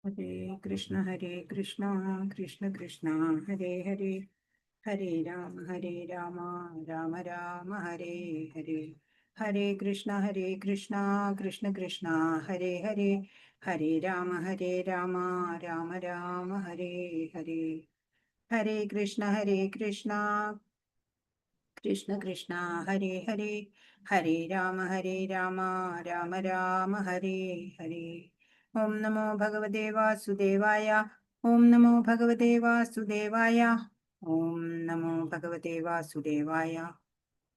ഹരേ കൃഷ്ണ കൃഷ്ണ കൃഷ്ണ ഹരേ ഹരേ ഹരേ രാമ രാമ രാമ ഹരേ ഹരേ ഹരേ കൃഷ്ണ കൃഷ്ണ കൃഷ്ണ ഹരേ ഹരേ ഹരേ രാമ രാമ രാമ ഹരേ ഹരേ ഹരേ കൃഷ്ണ കൃഷ്ണ കൃഷ്ണ ഹരേ ഹരേ ഹരേ രാമ രാമ രാമ ഹരേ ഹരേ ഓം നമോ ഭഗവതേ വാസുദേവായ ഓം നമോ ഭഗവതേ വാസുദേവായ ഓം നമോ ഭഗവതേ വാസുദേവായ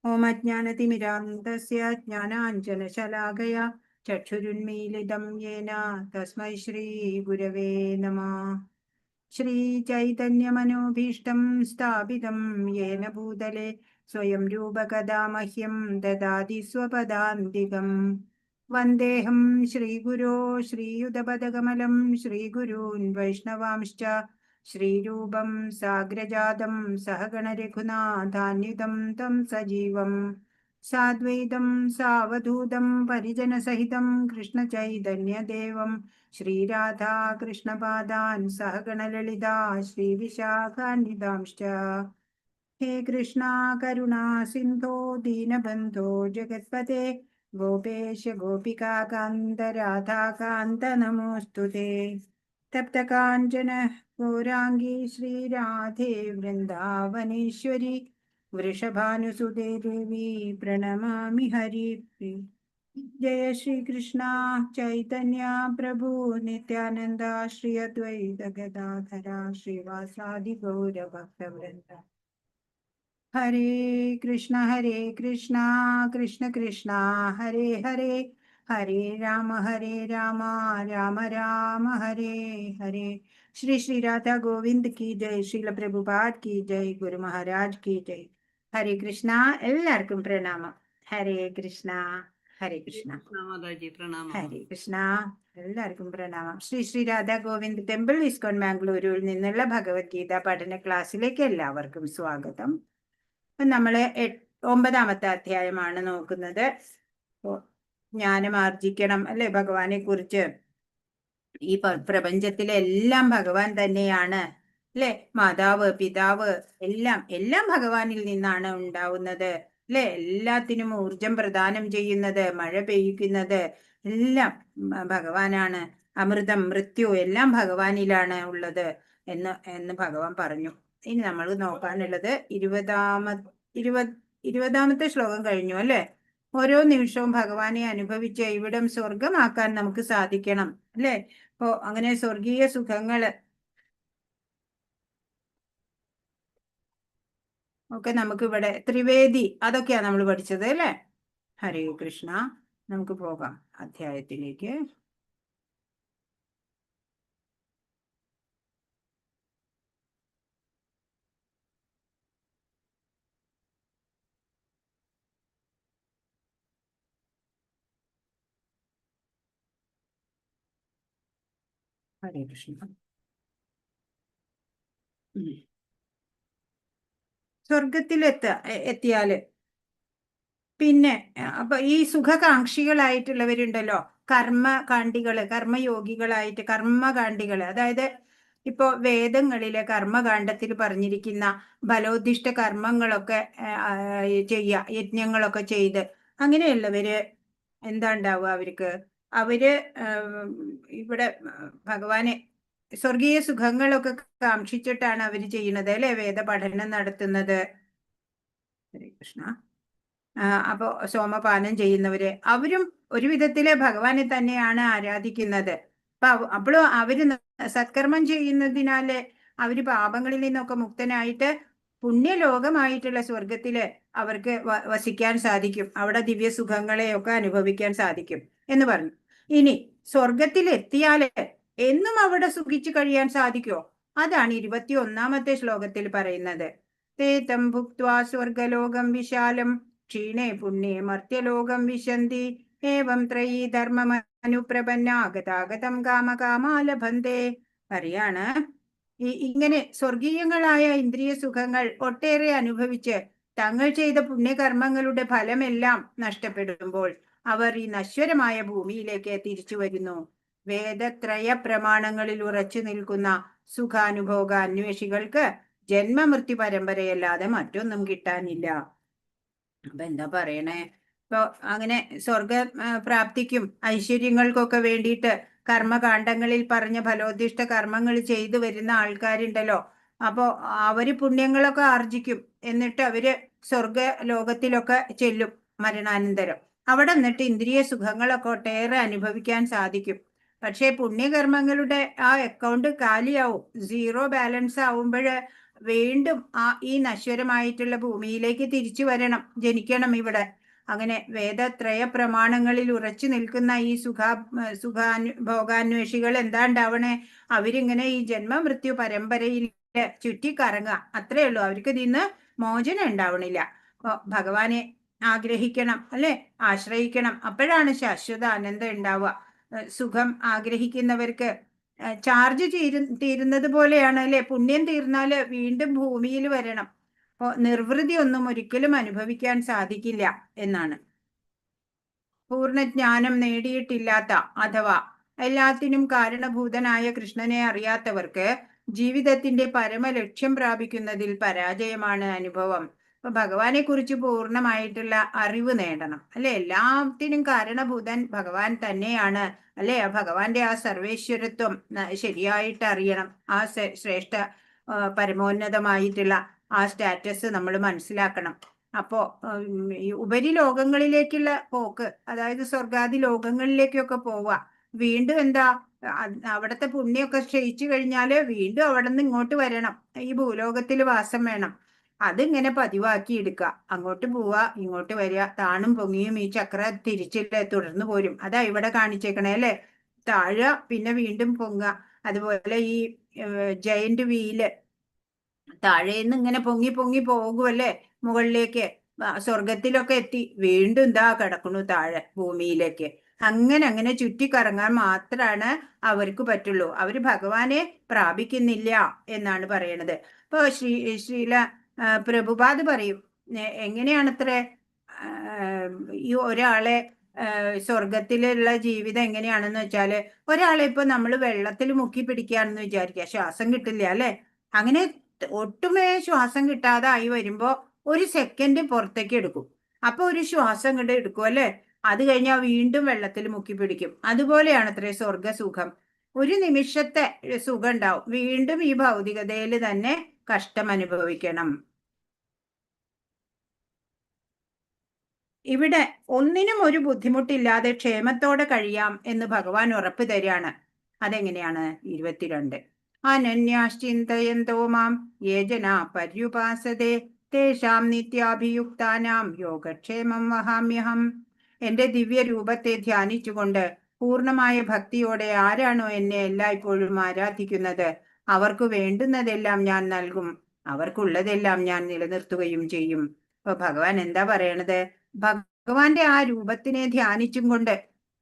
ഓം അജ്ഞാനതിമിരാന്തസ്യ ജ്ഞാനാഞ്ജനശലാകയാ ചക്ഷുരുന്മീലിതം യേന തസ്മൈ ശ്രീ ഗുരവേ നമഃ ശ്രീചൈതന്യമനോഭീഷ്ടം സ്ഥാപിതം യേന ഭൂതലെ സ്വയം രൂപകഥാ മഹ്യം ദദാതി സ്വപദാന്തികം വന്ദേഹം ശ്രീഗുരോ ശ്രീയുതപദകമലം ശ്രീഗുരൂൻ വൈഷ്ണവാംശ്ച ശ്രീരൂപം സാഗ്രജാതം സഹഗണരഘുനാഥാന്യുതം തം സജീവം സാദ്വൈതം സാവധൂതം പരിജനസഹിതം കൃഷ്ണചൈതന്യദേവം ശ്രീരാധാ കൃഷ്ണപാദാൻ സഹഗണലളിതാ ശ്രീവിശാഖാന്വിതാംശ്ച ഹേ കൃഷ്ണ കരുണാ സിന്ധോ ദീനബന്ധോ ജഗത്പതേ ഗോപേശ ഗോപികാകാന്ത രാധാകാന്ത നമോസ്തുതേ തപ്തകാഞ്ചന ഗൗരാംഗീ ശ്രീരാധേ വൃന്ദാവനേശ്വരി വൃഷഭാനുസുതേ ദേവി പ്രണമാമി ഹരിപ്രിയ जय श्री कृष्णा चैतन्य प्रभु नित्यानंद श्री अद्वैत गदाधरा श्रीवासादि गौर भक्त वृंद हरे कृष्णा कृष्ण कृष्ण हरे हरे हरे राम राम राम हरे हरे श्री श्री राधा गोविंद की जय श्रील प्रभुपाद की जय गुरु महाराज की जय हरे कृष्णा എല്ലാവർക്കും പ്രണാമം ഹരേ കൃഷ്ണ ഹരേ കൃഷ്ണ ഹരേ കൃഷ്ണ എല്ലാവർക്കും പ്രണാമം ശ്രീ ശ്രീ രാധാ ഗോവിന്ദ് ടെമ്പിൾ ഇസ്കോൺ മാംഗ്ലൂരിൽ നിന്നുള്ള ഭഗവത്ഗീത പഠന ക്ലാസ്സിലേക്ക് എല്ലാവർക്കും സ്വാഗതം. നമ്മള് 9ാമത്തെ അധ്യായമാണ് നോക്കുന്നത്. ജ്ഞാനം ആർജിക്കണം അല്ലെ, ഭഗവാനെ കുറിച്ച്. ഈ പ്രപഞ്ചത്തിലെ എല്ലാം ഭഗവാൻ തന്നെയാണ് അല്ലെ, മാതാവ് പിതാവ് എല്ലാം ഭഗവാനിൽ നിന്നാണ് ഉണ്ടാവുന്നത് അല്ലെ. എല്ലാത്തിനും ഊർജം പ്രദാനം ചെയ്യുന്നത്, മഴ പെയ്യിക്കുന്നത് എല്ലാം ഭഗവാനാണ്. അമൃതം മൃത്യു എല്ലാം ഭഗവാനിലാണ് ഉള്ളത് എന്ന് ഭഗവാൻ പറഞ്ഞു. ഇനി നമ്മൾ നോക്കാനുള്ളത് 20ാമത്തെ ശ്ലോകം കഴിഞ്ഞു അല്ലെ. ഓരോ നിമിഷവും ഭഗവാനെ അനുഭവിച്ച് ഇവിടം സ്വർഗമാക്കാൻ നമുക്ക് സാധിക്കണം അല്ലെ. അപ്പോ അങ്ങനെ സ്വർഗീയ സുഖങ്ങള് ഒക്കെ നമുക്ക് ഇവിടെ ത്രിവേദി അതൊക്കെയാണ് നമ്മൾ പഠിച്ചത് അല്ലെ. ഹരേ കൃഷ്ണ. നമുക്ക് പോകാം അധ്യായത്തിലേക്ക്. ഹരേ കൃഷ്ണ. എത്തിയാല് പിന്നെ അപ്പൊ ഈ സുഖകാംക്ഷികളായിട്ടുള്ളവരുണ്ടല്ലോ, കർമ്മകാണ്ഡികള്, അതായത് ഇപ്പോ വേദങ്ങളിലെ കർമ്മകാണ്ഡത്തിൽ പറഞ്ഞിരിക്കുന്ന ഫലോദ്ദിഷ്ട കർമ്മങ്ങളൊക്കെ യജ്ഞങ്ങളൊക്കെ ചെയ്ത് അങ്ങനെയുള്ളവര് എന്താ ഉണ്ടാവുക, അവര് ഇവിടെ ഭഗവാനെ സ്വർഗീയ സുഖങ്ങളൊക്കെ കാക്ഷിച്ചിട്ടാണ് അവര് ചെയ്യുന്നത് അല്ലെ, വേദ പഠനം നടത്തുന്നത്. ഹരേ കൃഷ്ണ. അപ്പോ സോമപാനം ചെയ്യുന്നവര് അവരും ഒരു വിധത്തില് ഭഗവാനെ തന്നെയാണ് ആരാധിക്കുന്നത്. അപ്പോഴും അവര് സത്കർമ്മം ചെയ്യുന്നതിനാല് അവര് പാപങ്ങളിൽ നിന്നൊക്കെ മുക്തനായിട്ട് പുണ്യലോകമായിട്ടുള്ള സ്വർഗത്തില് അവർക്ക് വസിക്കാൻ സാധിക്കും. അവിടെ ദിവ്യ സുഖങ്ങളെയൊക്കെ അനുഭവിക്കാൻ സാധിക്കും എന്ന് പറഞ്ഞു. ഇനി സ്വർഗത്തിൽ എത്തിയാല് എന്നും അവിടെ സുഖിച്ചു കഴിയാൻ സാധിക്കുമോ? അതാണ് 21ാമത്തെ ശ്ലോകത്തിൽ പറയുന്നത്. തേതം ഭുക്ത്വാ സ്വർഗലോകം വിശാലം ക്ഷീണേ പുണ്യേ മർത്യലോകം വിശന്തി ഏവം ത്രയീ ധർമ്മമനുപ്രപന്നാഗതാഗതം കാമകാമാലഭന്തേ. പറയാണ്, ഇങ്ങനെ സ്വർഗീയങ്ങളായ ഇന്ദ്രിയ സുഖങ്ങൾ ഒട്ടേറെ അനുഭവിച്ച് തങ്ങൾ ചെയ്ത പുണ്യകർമ്മങ്ങളുടെ ഫലമെല്ലാം നഷ്ടപ്പെടുമ്പോൾ അവർ ഈ നശ്വരമായ ഭൂമിയിലേക്ക് തിരിച്ചു വരുന്നു. വേദത്രയ പ്രമാണങ്ങളിൽ ഉറച്ചു നിൽക്കുന്ന സുഖാനുഭോഗ അന്വേഷികൾക്ക് ജന്മമൃത്യു പരമ്പരയല്ലാതെ മറ്റൊന്നും കിട്ടാനില്ല. അപ്പൊ എന്താ പറയണേ? ഇപ്പൊ അങ്ങനെ സ്വർഗ പ്രാപ്തിക്കും ഐശ്വര്യങ്ങൾക്കൊക്കെ വേണ്ടിയിട്ട് കർമ്മകാണ്ഡങ്ങളിൽ പറഞ്ഞ ഫലോദിഷ്ട കർമ്മങ്ങൾ ചെയ്തു വരുന്ന ആൾക്കാരുണ്ടല്ലോ. അപ്പോ അവര് പുണ്യങ്ങളൊക്കെ ആർജിക്കും. എന്നിട്ട് അവര് സ്വർഗ ലോകത്തിലൊക്കെ ചെല്ലും മരണാനന്തരം. അവിടെ നിന്നിട്ട് ഇന്ദ്രിയ സുഖങ്ങളൊക്കെ ഒട്ടേറെ അനുഭവിക്കാൻ സാധിക്കും. പക്ഷേ പുണ്യകർമ്മങ്ങളുടെ ആ അക്കൗണ്ട് കാലിയാവും. സീറോ ബാലൻസ് ആവുമ്പോൾ വീണ്ടും ഈ നശ്വരമായിട്ടുള്ള ഭൂമിയിലേക്ക് തിരിച്ചു വരണം, ജനിക്കണം ഇവിടെ. അങ്ങനെ വേദത്രയ പ്രമാണങ്ങളിൽ ഉറച്ചു നിൽക്കുന്ന ഈ സുഖാനുഭോഗാന്വേഷികൾ എന്താ ഉണ്ടാവണേ? അവരിങ്ങനെ ഈ ജന്മമൃത്യു പരമ്പരയിൽ ചുറ്റിക്കറങ്ങുക, അത്രേ ഉള്ളൂ. അവർക്ക് ഇതിന്ന് മോചനം ഉണ്ടാവണില്ല. ഭഗവാനെ ആഗ്രഹിക്കണം, അല്ലെ, ആശ്രയിക്കണം. അപ്പോഴാണ് ശാശ്വത ആനന്ദം ഉണ്ടാവുക. സുഖം ആഗ്രഹിക്കുന്നവർക്ക് ചാർജ് തീരുന്നത് പോലെയാണ്, അല്ലെ? പുണ്യം തീർന്നാല് വീണ്ടും ഭൂമിയിൽ വരണം. അപ്പോ നിർവൃതി ഒന്നും ഒരിക്കലും അനുഭവിക്കാൻ സാധിക്കില്ല എന്നാണ്. പൂർണ്ണജ്ഞാനം നേടിയിട്ടില്ലാത്ത അഥവാ എല്ലാത്തിനും കാരണഭൂതനായ കൃഷ്ണനെ അറിയാത്തവർക്ക് ജീവിതത്തിന്റെ പരമലക്ഷ്യം പ്രാപിക്കുന്നതിൽ പരാജയമാണ് അനുഭവം. അപ്പൊ ഭഗവാനെ കുറിച്ച് പൂർണ്ണമായിട്ടുള്ള അറിവ് നേടണം, അല്ലെ? എല്ലാത്തിനും കാരണഭൂതൻ ഭഗവാൻ തന്നെയാണ്, അല്ലെ? ഭഗവാന്റെ ആ സർവേശ്വരത്വം ശരിയായിട്ട് അറിയണം. ആ ശ്രേഷ്ഠ പരമോന്നതമായിട്ടുള്ള ആ സ്റ്റാറ്റസ് നമ്മൾ മനസ്സിലാക്കണം. അപ്പോ ഈ ഉപരിലോകങ്ങളിലേക്കുള്ള പോക്ക്, അതായത് സ്വർഗാദി ലോകങ്ങളിലേക്കൊക്കെ പോവുക, വീണ്ടും എന്താ അവിടുത്തെ പുണ്യമൊക്കെ ക്ഷയിച്ചു കഴിഞ്ഞാല് വീണ്ടും അവിടെ നിന്ന് ഇങ്ങോട്ട് വരണം, ഈ ഭൂലോകത്തിൽ വാസം വേണം. അതിങ്ങനെ പതിവാക്കി എടുക്കുക. അങ്ങോട്ട് പോവുക, ഇങ്ങോട്ട് വരിക, താണും പൊങ്ങിയും ഈ ചക്ര തിരിച്ചിട്ട് തുടർന്ന് പോരും. അതാ ഇവിടെ കാണിച്ചേക്കണേ, അല്ലെ? താഴുക, പിന്നെ വീണ്ടും പൊങ്ങുക. അതുപോലെ ഈ ജയന്റ് വീല് താഴേന്ന് ഇങ്ങനെ പൊങ്ങി പൊങ്ങി പോകുമല്ലേ മുകളിലേക്ക്. സ്വർഗത്തിലൊക്കെ എത്തി വീണ്ടും ഇതാ കിടക്കണു താഴെ ഭൂമിയിലേക്ക്. അങ്ങനെ അങ്ങനെ ചുറ്റിക്കറങ്ങാൻ മാത്രമാണ് അവർക്ക് പറ്റുള്ളൂ. അവര് ഭഗവാനെ പ്രാപിക്കുന്നില്ല എന്നാണ് പറയണത്. ഇപ്പൊ ശ്രീല പ്രഭുപാദ് പറയും, എങ്ങനെയാണത്രേ ഈ ഒരാളെ സ്വർഗത്തിലുള്ള ജീവിതം എങ്ങനെയാണെന്ന് വെച്ചാല്, ഒരാളെ ഇപ്പൊ നമ്മൾ വെള്ളത്തിൽ മുക്കി പിടിക്കുകയാണെന്ന് വിചാരിക്കുക, ശ്വാസം കിട്ടില്ല, അല്ലെ? അങ്ങനെ ഒട്ടുമേ ശ്വാസം കിട്ടാതെ ആയി വരുമ്പോ ഒരു സെക്കൻഡ് പുറത്തേക്ക് എടുക്കും. അപ്പൊ ഒരു ശ്വാസം കണ്ട് എടുക്കും, അല്ലെ? അത് കഴിഞ്ഞാൽ വീണ്ടും വെള്ളത്തിൽ മുക്കി പിടിക്കും. അതുപോലെയാണ് അത്രേ സ്വർഗസുഖം. ഒരു നിമിഷത്തെ സുഖം ഉണ്ടാവും, വീണ്ടും ഈ ഭൗതികതയിൽ തന്നെ കഷ്ടം അനുഭവിക്കണം. ഇവിടെ ഒന്നിനും ഒരു ബുദ്ധിമുട്ടില്ലാതെ ക്ഷേമത്തോടെ കഴിയാം എന്ന് ഭഗവാൻ ഉറപ്പ് തരികയാണ്. അതെങ്ങനെയാണ്? 22. അനന്യാശ്ചിന്തയന്തോ മാം യേ ജനാ പര്യുപാസതേ തേഷാം നിത്യാഭിയുക്താനാം യോഗക്ഷേമം വഹാമ്യഹം. എന്റെ ദിവ്യ രൂപത്തെ ധ്യാനിച്ചുകൊണ്ട് പൂർണ്ണമായ ഭക്തിയോടെ ആരാണോ എന്നെ എല്ലായ്പ്പോഴും ആരാധിക്കുന്നത്, അവർക്ക് വേണ്ടുന്നതെല്ലാം ഞാൻ നൽകും, അവർക്കുള്ളതെല്ലാം ഞാൻ നിലനിർത്തുകയും ചെയ്യും. അപ്പൊ ഭഗവാൻ എന്താ പറയണത്? ഭഗവാന്റെ ആ രൂപത്തിനെ ധ്യാനിച്ചും കൊണ്ട്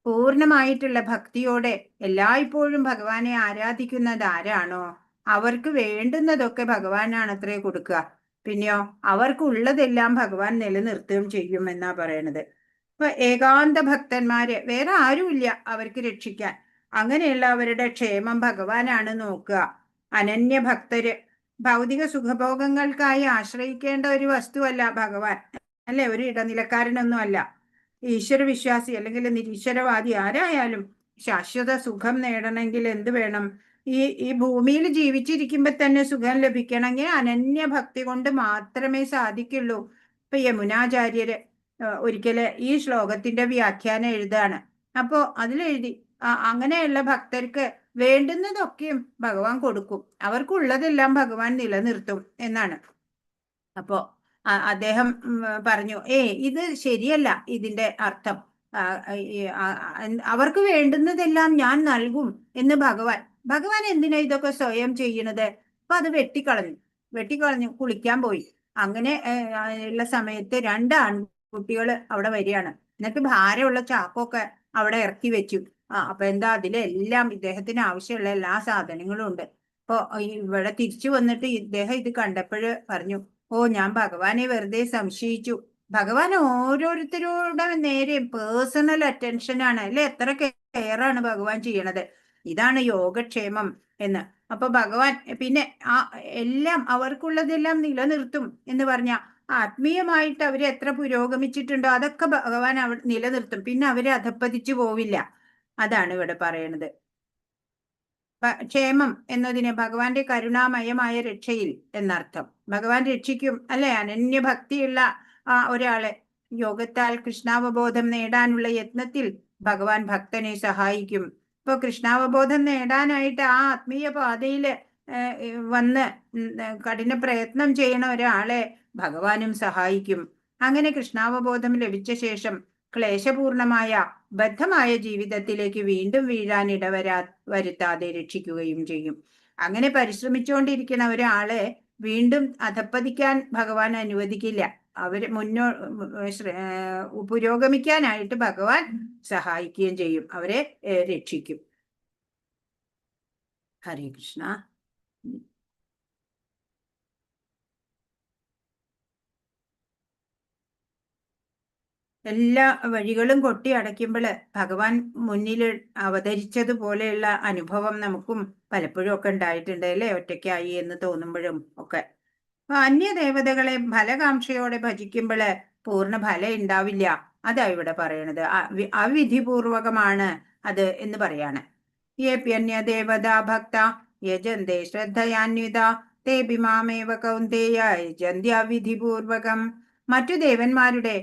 പൂർണ്ണമായിട്ടുള്ള ഭക്തിയോടെ എല്ലായ്പ്പോഴും ഭഗവാനെ ആരാധിക്കുന്നത് ആരാണോ, അവർക്ക് വേണ്ടുന്നതൊക്കെ ഭഗവാനാണ് അത്രേ കൊടുക്കുക. പിന്നെയോ അവർക്കുള്ളതെല്ലാം ഭഗവാൻ നിലനിർത്തുകയും ചെയ്യും എന്നാ പറയണത്. ഇപ്പൊ ഏകാന്ത ഭക്തന്മാര്, വേറെ ആരുമില്ല അവർക്ക് രക്ഷിക്കാൻ. അങ്ങനെയുള്ള അവരുടെ ക്ഷേമം ഭഗവാനാണ് നോക്കുക. അനന്യ ഭക്തര്, ഭൗതിക സുഖഭോഗങ്ങൾക്കായി ആശ്രയിക്കേണ്ട ഒരു വസ്തുവല്ല ഭഗവാൻ, അല്ലെ? ഒരു ഇടനിലക്കാരനൊന്നും അല്ല. ഈശ്വര വിശ്വാസി അല്ലെങ്കിൽ നിരീശ്വരവാദി ആരായാലും ശാശ്വത സുഖം നേടണമെങ്കിൽ എന്ത് വേണം? ഈ ഭൂമിയിൽ ജീവിച്ചിരിക്കുമ്പോ തന്നെ സുഖം ലഭിക്കണമെങ്കിൽ അനന്യ ഭക്തി കൊണ്ട് മാത്രമേ സാധിക്കുള്ളൂ. ഇപ്പൊ യമുനാചാര്യര് ഒരിക്കല് ഈ ശ്ലോകത്തിന്റെ വ്യാഖ്യാനം എഴുതാണ്. അപ്പോ അതിലെഴുതി, അങ്ങനെയുള്ള ഭക്തർക്ക് വേണ്ടുന്നതൊക്കെയും ഭഗവാൻ കൊടുക്കും, അവർക്കുള്ളതെല്ലാം ഭഗവാൻ നിലനിർത്തും എന്നാണ്. അപ്പോ അദ്ദേഹം പറഞ്ഞു, ഇത് ശരിയല്ല, ഇതിന്റെ അർത്ഥം. അവർക്ക് വേണ്ടുന്നതെല്ലാം ഞാൻ നൽകും എന്ന് ഭഗവാൻ എന്തിനാ ഇതൊക്കെ സ്വയം ചെയ്യണത്? അപ്പൊ അത് വെട്ടിക്കളഞ്ഞു കുളിക്കാൻ പോയി. അങ്ങനെ ഉള്ള സമയത്ത് 2 ആൺകുട്ടികൾ അവിടെ വരികയാണ്. എന്നിട്ട് ഭാരമുള്ള ചാക്കൊക്കെ അവിടെ ഇറക്കി വെച്ചു. അപ്പൊ എന്താ, അതിലെല്ലാം ഇദ്ദേഹത്തിന് ആവശ്യമുള്ള എല്ലാ സാധനങ്ങളും ഉണ്ട്. അപ്പൊ ഇവിടെ തിരിച്ചു വന്നിട്ട് ഇദ്ദേഹം ഇത് കണ്ടപ്പോഴ് പറഞ്ഞു, ഞാൻ ഭഗവാനെ വെറുതെ സംശയിച്ചു. ഭഗവാൻ ഓരോരുത്തരുടെ നേരെ പേഴ്സണൽ അറ്റൻഷൻ ആണ്, അല്ലെ? എത്ര കെയറാണ് ഭഗവാൻ ചെയ്യണത്. ഇതാണ് യോഗക്ഷേമം എന്ന്. അപ്പൊ ഭഗവാൻ പിന്നെ ആ എല്ലാം അവർക്കുള്ളതെല്ലാം നിലനിർത്തും എന്ന് പറഞ്ഞ ആത്മീയമായിട്ട് അവര് എത്ര പുരോഗമിച്ചിട്ടുണ്ടോ അതൊക്കെ ഭഗവാൻ നിലനിർത്തും. പിന്നെ അവര് അധപ്പതിച്ചു പോവില്ല. അതാണ് ഇവിടെ പറയണത്. ക്ഷേമം എന്നതിന് ഭഗവാന്റെ കരുണാമയമായ രക്ഷയിൽ എന്നർത്ഥം. ഭഗവാൻ രക്ഷിക്കും അല്ലെ. അനന്യഭക്തിയുള്ള ഒരാളെ യോഗത്താൽ കൃഷ്ണാവബോധം നേടാനുള്ള യത്നത്തിൽ ഭഗവാൻ ഭക്തനെ സഹായിക്കും. ഇപ്പൊ കൃഷ്ണാവബോധം നേടാനായിട്ട് ആ ആത്മീയ പാതയില് വന്ന് കഠിന പ്രയത്നം ചെയ്യണ ഒരാളെ ഭഗവാനും സഹായിക്കും. അങ്ങനെ കൃഷ്ണാവബോധം ലഭിച്ച ശേഷം ക്ലേശപൂർണമായ ബദ്ധമായ ജീവിതത്തിലേക്ക് വീണ്ടും വീഴാൻ വരുത്താതെ രക്ഷിക്കുകയും ചെയ്യും. അങ്ങനെ പരിശ്രമിച്ചുകൊണ്ടിരിക്കുന്ന ഒരാളെ വീണ്ടും അധപ്പതിക്കാൻ ഭഗവാൻ അനുവദിക്കില്ല. അവര് പുരോഗമിക്കാനായിട്ട് ഭഗവാൻ സഹായിക്കുകയും ചെയ്യും, അവരെ രക്ഷിക്കും. ഹരേ കൃഷ്ണ. എല്ലാ വഴികളും കൊട്ടി അടയ്ക്കുമ്പോൾ ഭഗവാൻ മുന്നിൽ അവതരിച്ചതുപോലെയുള്ള അനുഭവം നമുക്കും പലപ്പോഴും ഒക്കെ ഉണ്ടായിട്ടുണ്ട് അല്ലേ. ഒറ്റയ്ക്കായി എന്ന് തോന്നുമ്പോഴും ഒക്കെ. അപ്പൊ അന്യദേവതകളെ ഫലകാംക്ഷയോടെ ഭജിക്കുമ്പോൾ പൂർണ്ണ ഫലം ഉണ്ടാവില്ല. അതാ ഇവിടെ പറയണത്. അവിധിപൂർവകമാണ് അത് എന്ന് പറയാണ്. യേപ്യന്യദേവതാ ഭക്ത യജന്തേ ശ്രദ്ധയാന്വിത തേപി മാമേവ കൗന്ദേയ യജന്ത്യവിധിപൂർവകം. മറ്റു ദേവന്മാരുടെ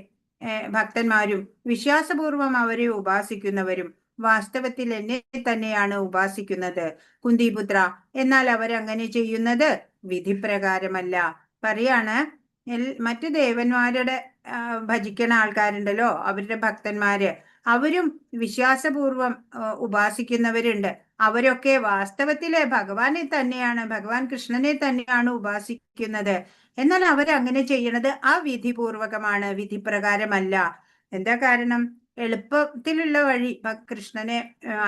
ഭക്തന്മാരും വിശ്വാസപൂർവം അവരെ ഉപാസിക്കുന്നവരും വാസ്തവത്തിൽ എന്നെ തന്നെയാണ് ഉപാസിക്കുന്നത് കുന്തിപുത്ര. എന്നാൽ അവരങ്ങനെ ചെയ്യുന്നത് വിധിപ്രകാരമല്ല. പറയാണ്, മറ്റു ദേവന്മാരുടെ ഭജിക്കുന്ന ആൾക്കാരുണ്ടല്ലോ, അവരുടെ ഭക്തന്മാര്, അവരും വിശ്വാസപൂർവം ഉപാസിക്കുന്നവരുണ്ട്. അവരൊക്കെ വാസ്തവത്തില് ഭഗവാനെ തന്നെയാണ്, ഭഗവാൻ കൃഷ്ണനെ തന്നെയാണ് ഉപാസിക്കുന്നത്. എന്നാൽ അവരങ്ങനെ ചെയ്യണത് അവിധിപൂർവകമാണ്, വിധിപ്രകാരമല്ല. എന്താ കാരണം? എളുപ്പത്തിലുള്ള വഴി കൃഷ്ണനെ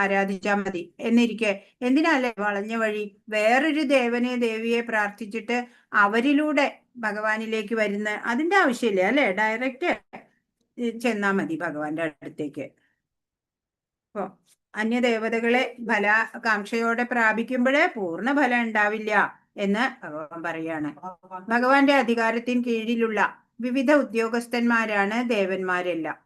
ആരാധിച്ചാൽ മതി എന്നിരിക്കെ എന്തിനല്ലേ വളഞ്ഞ വഴി വേറൊരു ദേവനെ ദേവിയെ പ്രാർത്ഥിച്ചിട്ട് അവരിലൂടെ ഭഗവാനിലേക്ക് വരുന്ന അതിന്റെ ആവശ്യമില്ല അല്ലെ. ഡയറക്റ്റ് ചെന്നാ മതി ഭഗവാന്റെ അടുത്തേക്ക്. അപ്പോ അന്യദേവതകളെ ഫലാകാംക്ഷയോടെ പ്രാപിക്കുമ്പോഴേ പൂർണ്ണ ഫലം ഉണ്ടാവില്ല എന്ന് ഭഗവാൻ പറയാണ്. ഭഗവാന്റെ അധികാരത്തിന് കീഴിലുള്ള വിവിധ ഉദ്യോഗസ്ഥന്മാരാണ് ദേവന്മാരെല്ലാം.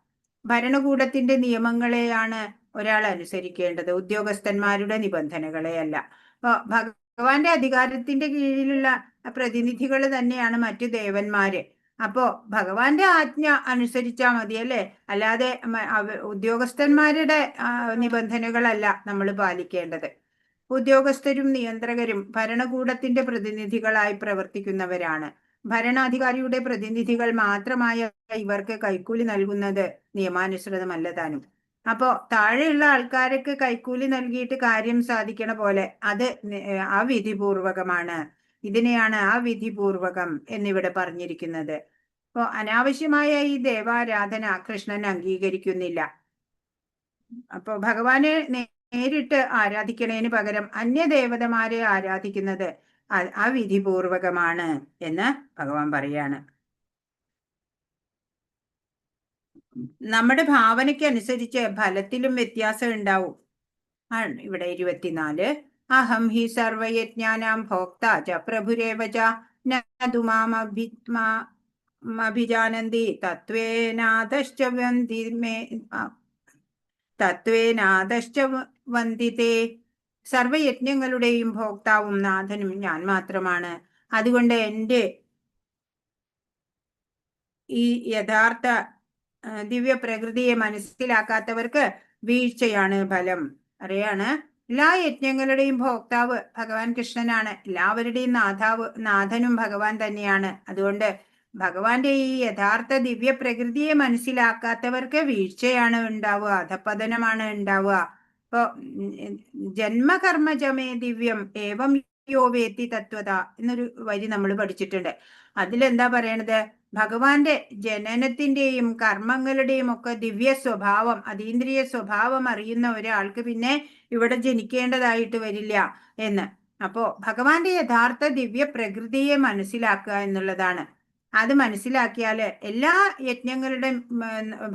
ഭരണകൂടത്തിന്റെ നിയമങ്ങളെയാണ് ഒരാൾ അനുസരിക്കേണ്ടത്, ഉദ്യോഗസ്ഥന്മാരുടെ നിബന്ധനകളെയല്ല. അപ്പൊ ഭഗവാന്റെ അധികാരത്തിന്റെ കീഴിലുള്ള പ്രതിനിധികൾ തന്നെയാണ് മറ്റു ദേവന്മാര്. അപ്പോ ഭഗവാന്റെ ആജ്ഞ അനുസരിച്ചാ മതി അല്ലേ. അല്ലാതെ ഉദ്യോഗസ്ഥന്മാരുടെ നിബന്ധനകളല്ല നമ്മൾ പാലിക്കേണ്ടത്. ഉദ്യോഗസ്ഥരും നിയന്ത്രകരും ഭരണകൂടത്തിന്റെ പ്രതിനിധികളായി പ്രവർത്തിക്കുന്നവരാണ്. ഭരണാധികാരിയുടെ പ്രതിനിധികൾ മാത്രമായ ഇവർക്ക് കൈക്കൂലി നൽകുന്നത് നിയമാനുസൃതമല്ല താനും. അപ്പോ താഴെയുള്ള ആൾക്കാർക്ക് കൈക്കൂലി നൽകിയിട്ട് കാര്യം സാധിക്കണ പോലെ അത് അവിധിപൂർവകമാണ്. ഇതിനെയാണ് അവിധിപൂർവകം എന്നിവിടെ പറഞ്ഞിരിക്കുന്നത്. അപ്പോ അനാവശ്യമായ ഈ ദേവാരാധന കൃഷ്ണൻ അംഗീകരിക്കുന്നില്ല. അപ്പോ ഭഗവാനെ നേരിട്ട് ആരാധിക്കണേന് പകരം അന്യദേവതമാരെ ആരാധിക്കുന്നത് അവിധിപൂർവകമാണ് എന്ന് ഭഗവാൻ പറയാണ്. നമ്മുടെ ഭാവനയ്ക്ക് അനുസരിച്ച് ഫലത്തിലും വ്യത്യാസം ഉണ്ടാവും. ഇവിടെ 24. അഹം ഹി സർവയജ്ഞാനാം ഭോക്ത ച പ്രഭുരേവ ച നതു മാമഭിജാനന്തി തത്വേനാദശ്ച വന്ദിതേ. സർവയജ്ഞങ്ങളുടെയും ഭോക്താവും നാഥനും ഞാൻ മാത്രമാണ്. അതുകൊണ്ട് എൻ്റെ ഈ യഥാർത്ഥ ദിവ്യ പ്രകൃതിയെ മനസ്സിലാക്കാത്തവർക്ക് വീഴ്ചയാണ് ഫലം. അറിയാണ്, എല്ലാ യജ്ഞങ്ങളുടെയും ഭോക്താവ് ഭഗവാൻ കൃഷ്ണനാണ്. എല്ലാവരുടെയും നാഥനും ഭഗവാൻ തന്നെയാണ്. അതുകൊണ്ട് ഭഗവാന്റെ ഈ യഥാർത്ഥ ദിവ്യ പ്രകൃതിയെ മനസ്സിലാക്കാത്തവർക്ക് വീഴ്ചയാണ് ഉണ്ടാവുക, അധപതനമാണ് ഉണ്ടാവുക. ഇപ്പൊ ജന്മകർമ്മജമേ ദിവ്യം ഏവം യോ വേത്തി തത്വത എന്നൊരു വരി നമ്മൾ പഠിച്ചിട്ടുണ്ട്. അതിലെന്താ പറയണത്? ഭഗവാന്റെ ജനനത്തിന്റെയും കർമ്മങ്ങളുടെയും ഒക്കെ ദിവ്യ സ്വഭാവം, അതീന്ദ്രിയ സ്വഭാവം അറിയുന്ന ഒരാൾക്ക് പിന്നെ ഇവിടെ ജനിക്കേണ്ടതായിട്ട് വരില്ല എന്ന്. അപ്പോ ഭഗവാന്റെ യഥാർത്ഥ ദിവ്യ പ്രകൃതിയെ മനസ്സിലാക്കുക എന്നുള്ളതാണ്. അത് മനസ്സിലാക്കിയാല് എല്ലാ യജ്ഞങ്ങളുടെ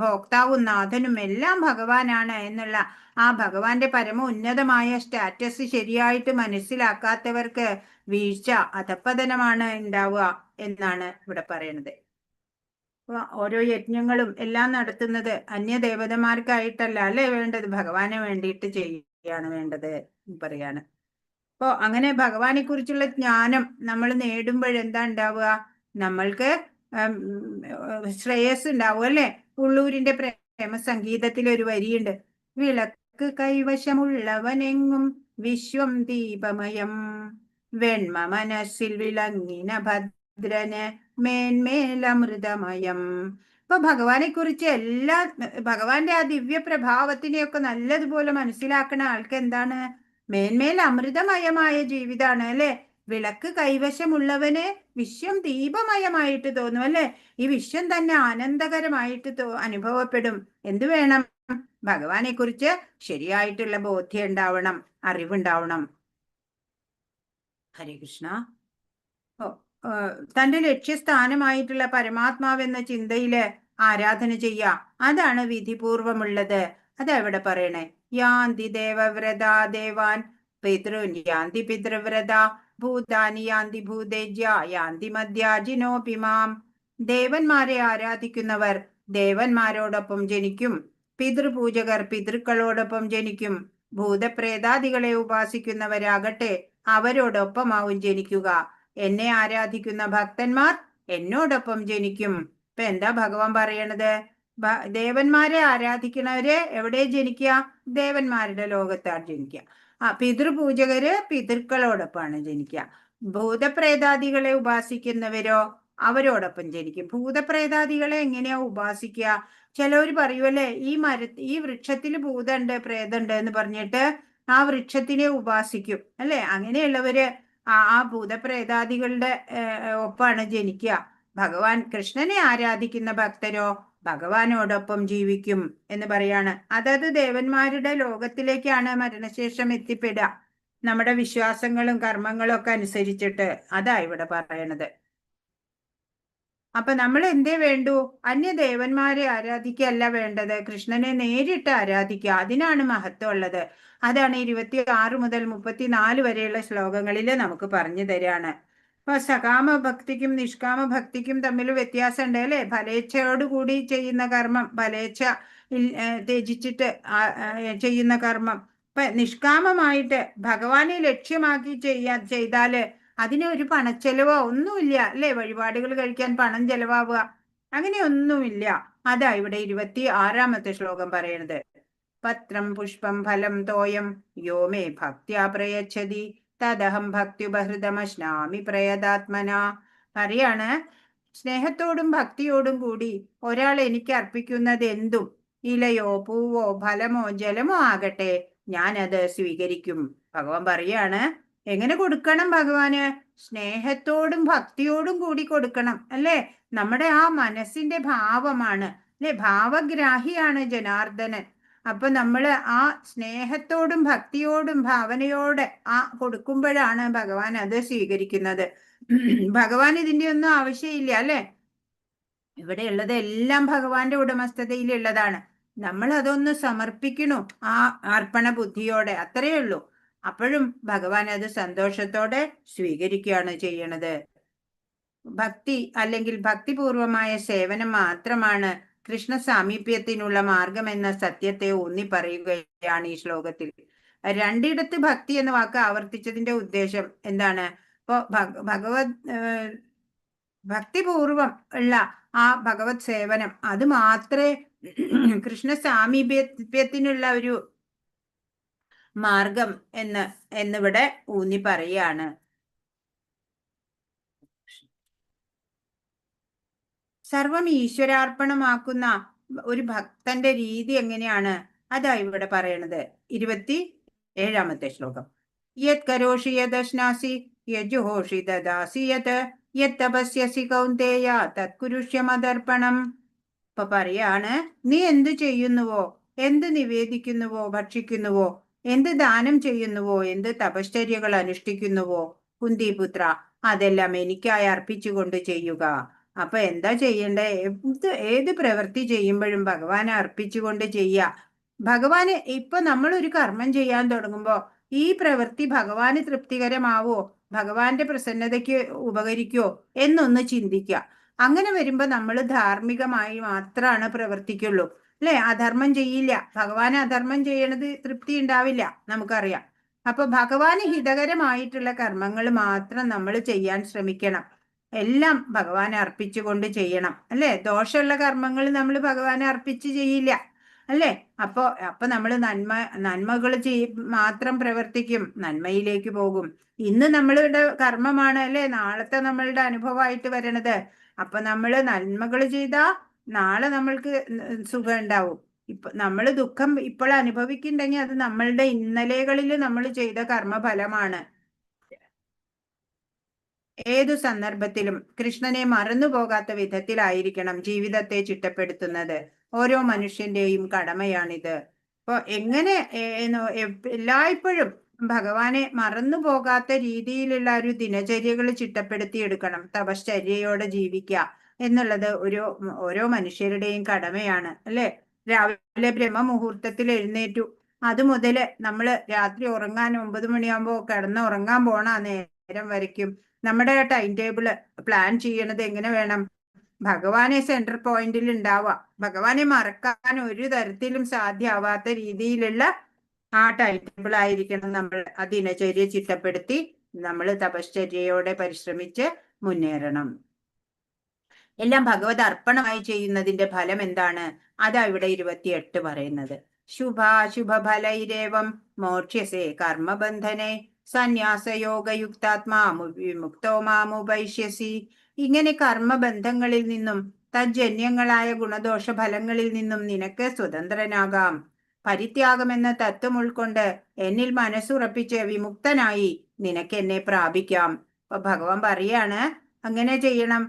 ഭോക്താവും നാഥനും എല്ലാം ഭഗവാനാണ് എന്നുള്ള ആ ഭഗവാന്റെ പരമ ഉന്നതമായ സ്റ്റാറ്റസ് ശരിയായിട്ട് മനസ്സിലാക്കാത്തവർക്ക് വീഴ്ച അധപ്പതനമാണ് ഉണ്ടാവുക എന്നാണ് ഇവിടെ പറയുന്നത്. ഓരോ യജ്ഞങ്ങളും എല്ലാം നടത്തുന്നത് അന്യദേവതമാർക്കായിട്ടല്ല അല്ലേ വേണ്ടത്, ഭഗവാന് വേണ്ടിയിട്ട് ചെയ്യാണ് വേണ്ടത് പറയാണ്. അപ്പോ അങ്ങനെ ഭഗവാനെ കുറിച്ചുള്ള ജ്ഞാനം നമ്മൾ നേടുമ്പോഴെന്താ ഉണ്ടാവുക, നമ്മൾക്ക് ശ്രേയസ് ഉണ്ടാവും അല്ലെ. ഉള്ളൂരിന്റെ പ്രേമ സംഗീതത്തിൽ ഒരു വരിയുണ്ട്, വിളക്ക് കൈവശമുള്ളവനെങ്ങും വിശ്വം ദീപമയം, വെണ്മ മനസ്സിൽ വിളങ്ങിന ഭദ്രന് മേന്മേലമൃതമയം. ഇപ്പൊ ഭഗവാനെ കുറിച്ച് എല്ലാ ഭഗവാന്റെ ആ ദിവ്യ പ്രഭാവത്തിനെയൊക്കെ നല്ലതുപോലെ മനസ്സിലാക്കുന്ന ആൾക്ക് എന്താണ്, മേന്മേൽ അമൃതമയമായ ജീവിതാണ് അല്ലെ. വിളക്ക് കൈവശമുള്ളവന് വിശ്വം ദീപമയമായിട്ട് തോന്നും അല്ലെ. ഈ വിശ്വം തന്നെ ആനന്ദകരമായിട്ട് അനുഭവപ്പെടും. എന്തു വേണം, ഭഗവാനെ കുറിച്ച് ശരിയായിട്ടുള്ള ബോധ്യം ഉണ്ടാവണം, അറിവുണ്ടാവണം. ഹരേ കൃഷ്ണ. തന്റെ ലക്ഷ്യസ്ഥാനമായിട്ടുള്ള പരമാത്മാവെന്ന ചിന്തയില് ആരാധന ചെയ്യുക, അതാണ് വിധിപൂർവമുള്ളത്. അതെവിടെ പറയണേ, യാന്തി ദേവവ്രതാ ദേവാൻ പിതൃൻ യാന്തി പിതൃവ്രത ഭൂതാനി യാന്തി ഭൂതേജ്യ യാന്തി മധ്യാജിനോപിമാം. ദേവന്മാരെ ആരാധിക്കുന്നവർ ദേവന്മാരോടൊപ്പം ജനിക്കും, പിതൃപൂജകർ പിതൃക്കളോടൊപ്പം ജനിക്കും, ഭൂതപ്രേതാദികളെ ഉപാസിക്കുന്നവരാകട്ടെ അവരോടൊപ്പമാവും ജനിക്കുക. എന്നെ ആരാധിക്കുന്ന ഭക്തന്മാർ എന്നോടൊപ്പം ജനിക്കും. ഇപ്പൊ എന്താ ഭഗവാൻ പറയണത്, ദേവന്മാരെ ആരാധിക്കുന്നവര് എവിടെ ജനിക്കുക, ദേവന്മാരുടെ ലോകത്താണ് ജനിക്കുക. പിതൃപൂജകര് പിതൃക്കളോടൊപ്പമാണ് ജനിക്കുക. ഭൂതപ്രേതാദികളെ ഉപാസിക്കുന്നവരോ അവരോടൊപ്പം ജനിക്കും. ഭൂതപ്രേതാദികളെ എങ്ങനെയാ ഉപാസിക്കുക, ചിലവർ പറയുമല്ലേ, ഈ വൃക്ഷത്തിൽ ഭൂതമുണ്ട് പ്രേതമുണ്ട് എന്ന് പറഞ്ഞിട്ട് ആ വൃക്ഷത്തിനെ ഉപാസിക്കും അല്ലെ. അങ്ങനെയുള്ളവര് ആ ഭൂതപ്രേതാദികളുടെ ഒപ്പാണ് ജനിക്കുക. ഭഗവാൻ കൃഷ്ണനെ ആരാധിക്കുന്ന ഭക്തരോ ഭഗവാനോടൊപ്പം ജീവിക്കും എന്ന് പറയാണ്. അതത് ദേവന്മാരുടെ ലോകത്തിലേക്കാണ് മരണശേഷം എത്തിപ്പെടുക, നമ്മുടെ വിശ്വാസങ്ങളും കർമ്മങ്ങളും ഒക്കെ അനുസരിച്ചിട്ട്. അതാ ഇവിടെ പറയണത്. അപ്പൊ നമ്മൾ എന്തേ വേണ്ടു, അന്യദേവന്മാരെ ആരാധിക്കല്ല വേണ്ടത്, കൃഷ്ണനെ നേരിട്ട് ആരാധിക്കുക, അതിനാണ് മഹത്വം ഉള്ളത്. അതാണ് 26 മുതൽ 34 വരെയുള്ള ശ്ലോകങ്ങളിൽ നമുക്ക് പറഞ്ഞു തരാണ്. അപ്പൊ സകാമ ഭക്തിക്കും നിഷ്കാമ ഭക്തിക്കും തമ്മിൽ വ്യത്യാസമുണ്ട് അല്ലെ. ഫലേച്ഛയോടുകൂടി ചെയ്യുന്ന കർമ്മം, ഫലേച്ഛ ത്യജിച്ചിട്ട് ചെയ്യുന്ന കർമ്മം. ഇപ്പൊ നിഷ്കാമമായിട്ട് ഭഗവാനെ ലക്ഷ്യമാക്കി ചെയ്താല് അതിന് ഒരു പണച്ചെലവോ ഒന്നുമില്ല അല്ലെ. വഴിപാടുകൾ കഴിക്കാൻ പണം ചെലവാവുക അങ്ങനെയൊന്നുമില്ല. അതാ ഇവിടെ 26-ാമത്തെ ശ്ലോകം പറയണത്. പത്രം പുഷ്പം ഫലം തോയം യോ മേ ഭക്ത്യാ പ്രയച്ഛതി തദഹം ഭക്ത്യുപഹൃതമശ്നാമി പ്രയതാത്മന. പറയാണ്, സ്നേഹത്തോടും ഭക്തിയോടും കൂടി ഒരാൾ എനിക്ക് അർപ്പിക്കുന്നത് എന്തും, ഇലയോ പൂവോ ഫലമോ ജലമോ ആകട്ടെ, ഞാനത് സ്വീകരിക്കും. ഭഗവാൻ പറയാണ്, എങ്ങനെ കൊടുക്കണം ഭഗവാന്, സ്നേഹത്തോടും ഭക്തിയോടും കൂടി കൊടുക്കണം അല്ലെ. നമ്മുടെ ആ മനസ്സിന്റെ ഭാവമാണ് അല്ലെ, ഭാവഗ്രാഹിയാണ് ജനാർദ്ദനൻ. അപ്പൊ നമ്മള് ആ സ്നേഹത്തോടും ഭക്തിയോടും ഭാവനയോടെ കൊടുക്കുമ്പോഴാണ് ഭഗവാൻ അത് സ്വീകരിക്കുന്നത്. ഭഗവാൻ ഇതിന്റെ ഒന്നും ആവശ്യമില്ല അല്ലെ. ഇവിടെ ഉള്ളത് എല്ലാം ഭഗവാന്റെ ഉടമസ്ഥതയിലുള്ളതാണ്. നമ്മൾ അതൊന്ന് സമർപ്പിക്കണു ആ അർപ്പണ ബുദ്ധിയോടെ, അത്രയേ ഉള്ളൂ. അപ്പോഴും ഭഗവാൻ അത് സന്തോഷത്തോടെ സ്വീകരിക്കുകയാണ് ചെയ്യണത്. ഭക്തി അല്ലെങ്കിൽ ഭക്തിപൂർവമായ സേവനം മാത്രമാണ് കൃഷ്ണ സാമീപ്യത്തിനുള്ള മാർഗം എന്ന സത്യത്തെ ഊന്നി പറയുകയാണ് ഈ ശ്ലോകത്തിൽ. രണ്ടിടത്ത് ഭക്തി എന്ന വാക്ക് ആവർത്തിച്ചതിന്റെ ഉദ്ദേശം എന്താണ്? ഇപ്പോ ഭക്തിപൂർവം ഉള്ള ആ ഭഗവത് സേവനം, അത് മാത്രമേ കൃഷ്ണ സാമീപ്യത്തിനുള്ള ഒരു മാർഗം എന്നിവിടെ ഊന്നി പറയാണ്. സർവം ഈശ്വരാർപ്പണമാക്കുന്ന ഒരു ഭക്തന്റെ രീതി എങ്ങനെയാണ്, അതാ ഇവിടെ പറയണത്. 27-ാമത്തെ ശ്ലോകം. യത് കരോഷി യദശ്നാസി യജുഹോഷി ദദാസി യത് തപസ്യസി കൗന്ദേയ തത്കുരുഷ്യമദർപ്പണം. ഇപ്പൊ പറയാണ്, നീ എന്ത് ചെയ്യുന്നുവോ, എന്ത് നിവേദിക്കുന്നുവോ, ഭക്ഷിക്കുന്നുവോ, എന്ത് ദാനം ചെയ്യുന്നുവോ, എന്ത് തപശ്ചര്യകൾ അനുഷ്ഠിക്കുന്നുവോ കുന്തിപുത്ര, അതെല്ലാം എനിക്കായി അർപ്പിച്ചുകൊണ്ട് ചെയ്യുക. അപ്പൊ എന്താ ചെയ്യണ്ടേ? ഏത് പ്രവൃത്തി ചെയ്യുമ്പോഴും ഭഗവാനെ അർപ്പിച്ചുകൊണ്ട് ചെയ്യുക. ഭഗവാന് ഇപ്പൊ നമ്മളൊരു കർമ്മം ചെയ്യാൻ തുടങ്ങുമ്പോ ഈ പ്രവൃത്തി ഭഗവാന് തൃപ്തികരമാവോ, ഭഗവാന്റെ പ്രസന്നതയ്ക്ക് ഉപകരിക്കോ എന്നൊന്ന് ചിന്തിക്കുക. അങ്ങനെ വരുമ്പോ നമ്മൾ ധാർമ്മികമായി മാത്രമാണ് പ്രവർത്തിക്കുള്ളൂ, അല്ലെ? അധർമ്മം ചെയ്യില്ല. ഭഗവാന് അധർമ്മം ചെയ്യണത് തൃപ്തി ഉണ്ടാവില്ല, നമുക്കറിയാം. അപ്പൊ ഭഗവാന് ഹിതകരമായിട്ടുള്ള കർമ്മങ്ങൾ മാത്രം നമ്മൾ ചെയ്യാൻ ശ്രമിക്കണം. എല്ലാം ഭഗവാനെ അർപ്പിച്ചുകൊണ്ട് ചെയ്യണം, അല്ലെ? ദോഷമുള്ള കർമ്മങ്ങൾ നമ്മൾ ഭഗവാനെ അർപ്പിച്ച് ചെയ്യില്ല, അല്ലെ? അപ്പൊ നമ്മൾ നന്മകൾ മാത്രം പ്രവർത്തിക്കും, നന്മയിലേക്ക് പോകും. ഇന്ന് നമ്മളുടെ കർമ്മമാണ്, അല്ലെ, നാളത്തെ നമ്മളുടെ അനുഭവമായിട്ട് വരണത്. അപ്പൊ നമ്മൾ നന്മകൾ ചെയ്താ നാളെ നമ്മൾക്ക് സുഖം ഉണ്ടാവും. നമ്മൾ ദുഃഖം ഇപ്പോൾ അനുഭവിക്കുന്നുണ്ടെങ്കിൽ അത് നമ്മളുടെ ഇന്നലെകളിൽ നമ്മൾ ചെയ്ത കർമ്മഫലമാണ്. ഏതു സന്ദർഭത്തിലും കൃഷ്ണനെ മറന്നുപോകാത്ത വിധത്തിലായിരിക്കണം ജീവിതത്തെ ചിട്ടപ്പെടുത്തുന്നത്. ഓരോ മനുഷ്യന്റെയും കടമയാണിത്. അപ്പൊ എങ്ങനെ എല്ലായ്പ്പോഴും ഭഗവാനെ മറന്നുപോകാത്ത രീതിയിലുള്ള ഒരു ദിനചര്യകൾ ചിട്ടപ്പെടുത്തിയെടുക്കണം. തപശ്ചര്യയോടെ ജീവിക്കുക എന്നുള്ളത് ഓരോ മനുഷ്യരുടെയും കടമയാണ്, അല്ലെ? രാവിലെ ബ്രഹ്മമുഹൂർത്തത്തിൽ എഴുന്നേറ്റു, അത് മുതല് നമ്മള് രാത്രി ഉറങ്ങാൻ 9 മണിയാകുമ്പോ ഉറങ്ങാൻ പോണ നേരം വരയ്ക്കും നമ്മുടെ ടൈം ടേബിള് പ്ലാൻ ചെയ്യണത് എങ്ങനെ വേണം? ഭഗവാനെ സെന്റർ പോയിന്റിൽ ഉണ്ടാവുക, ഭഗവാനെ മറക്കാൻ ഒരു തരത്തിലും സാധ്യമാവാത്ത രീതിയിലുള്ള ആ ടൈം ടേബിൾ ആയിരിക്കണം നമ്മൾ ആ ദിനചര്യ ചിട്ടപ്പെടുത്തി നമ്മൾ തപശ്ചര്യയോടെ പരിശ്രമിച്ച് മുന്നേറണം. എല്ലാം ഭഗവത് അർപ്പണമായി ചെയ്യുന്നതിന്റെ ഫലം എന്താണ്? അതാ ഇവിടെ 28 പറയുന്നത്. ശുഭാശുഭ ഫലൈരേവം മോക്ഷ്യസേ കർമ്മബന്ധനെ സന്യാസയോഗയുക്താത്മാ വിമുക്തോ മാമുപൈഷ്യസി. ഇങ്ങനെ കർമ്മബന്ധങ്ങളിൽ നിന്നും തജ്ജന്യങ്ങളായ ഗുണദോഷ ഫലങ്ങളിൽ നിന്നും നിനക്ക് സ്വതന്ത്രനാകാം. പരിത്യാഗം എന്ന തത്വം ഉൾക്കൊണ്ട് എന്നിൽ മനസ്സുറപ്പിച്ച് വിമുക്തനായി നിനക്ക് എന്നെ പ്രാപിക്കാം. അപ്പൊ ഭഗവാൻ പറയാണ് അങ്ങനെ ചെയ്യണം.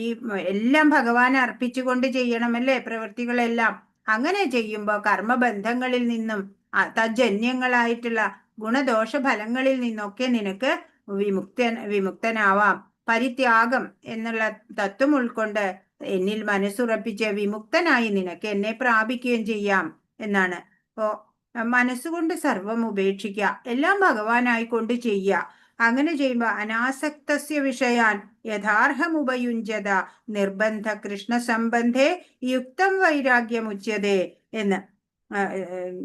ഈ എല്ലാം ഭഗവാനെ അർപ്പിച്ചുകൊണ്ട് ചെയ്യണമല്ലേ പ്രവൃത്തികളെല്ലാം. അങ്ങനെ ചെയ്യുമ്പോൾ കർമ്മബന്ധങ്ങളിൽ നിന്നും തജ്ജന്യങ്ങളായിട്ടുള്ള ഗുണദോഷ ഫലങ്ങളിൽ നിന്നൊക്കെ നിനക്ക് വിമുക്തനാവാം. പരിത്യാഗം എന്നുള്ള തത്വം ഉൾക്കൊണ്ട് എന്നിൽ മനസ്സുറപ്പിച്ച് വിമുക്തനായി നിനക്ക് എന്നെ പ്രാപിക്കുകയും ചെയ്യാം എന്നാണ്. അപ്പോ മനസ്സുകൊണ്ട് സർവം ഉപേക്ഷിക്കുക, എല്ലാം ഭഗവാനായിക്കൊണ്ട് ചെയ്യുക. അങ്ങനെ ചെയ്യുമ്പോ അനാസക്തസ്യ വിഷയാൻ യഥാർഹമുപയുഞ്ജത നിർബന്ധ കൃഷ്ണ സംബന്ധേ യുക്തം വൈരാഗ്യമുച്യതേ എന്ന്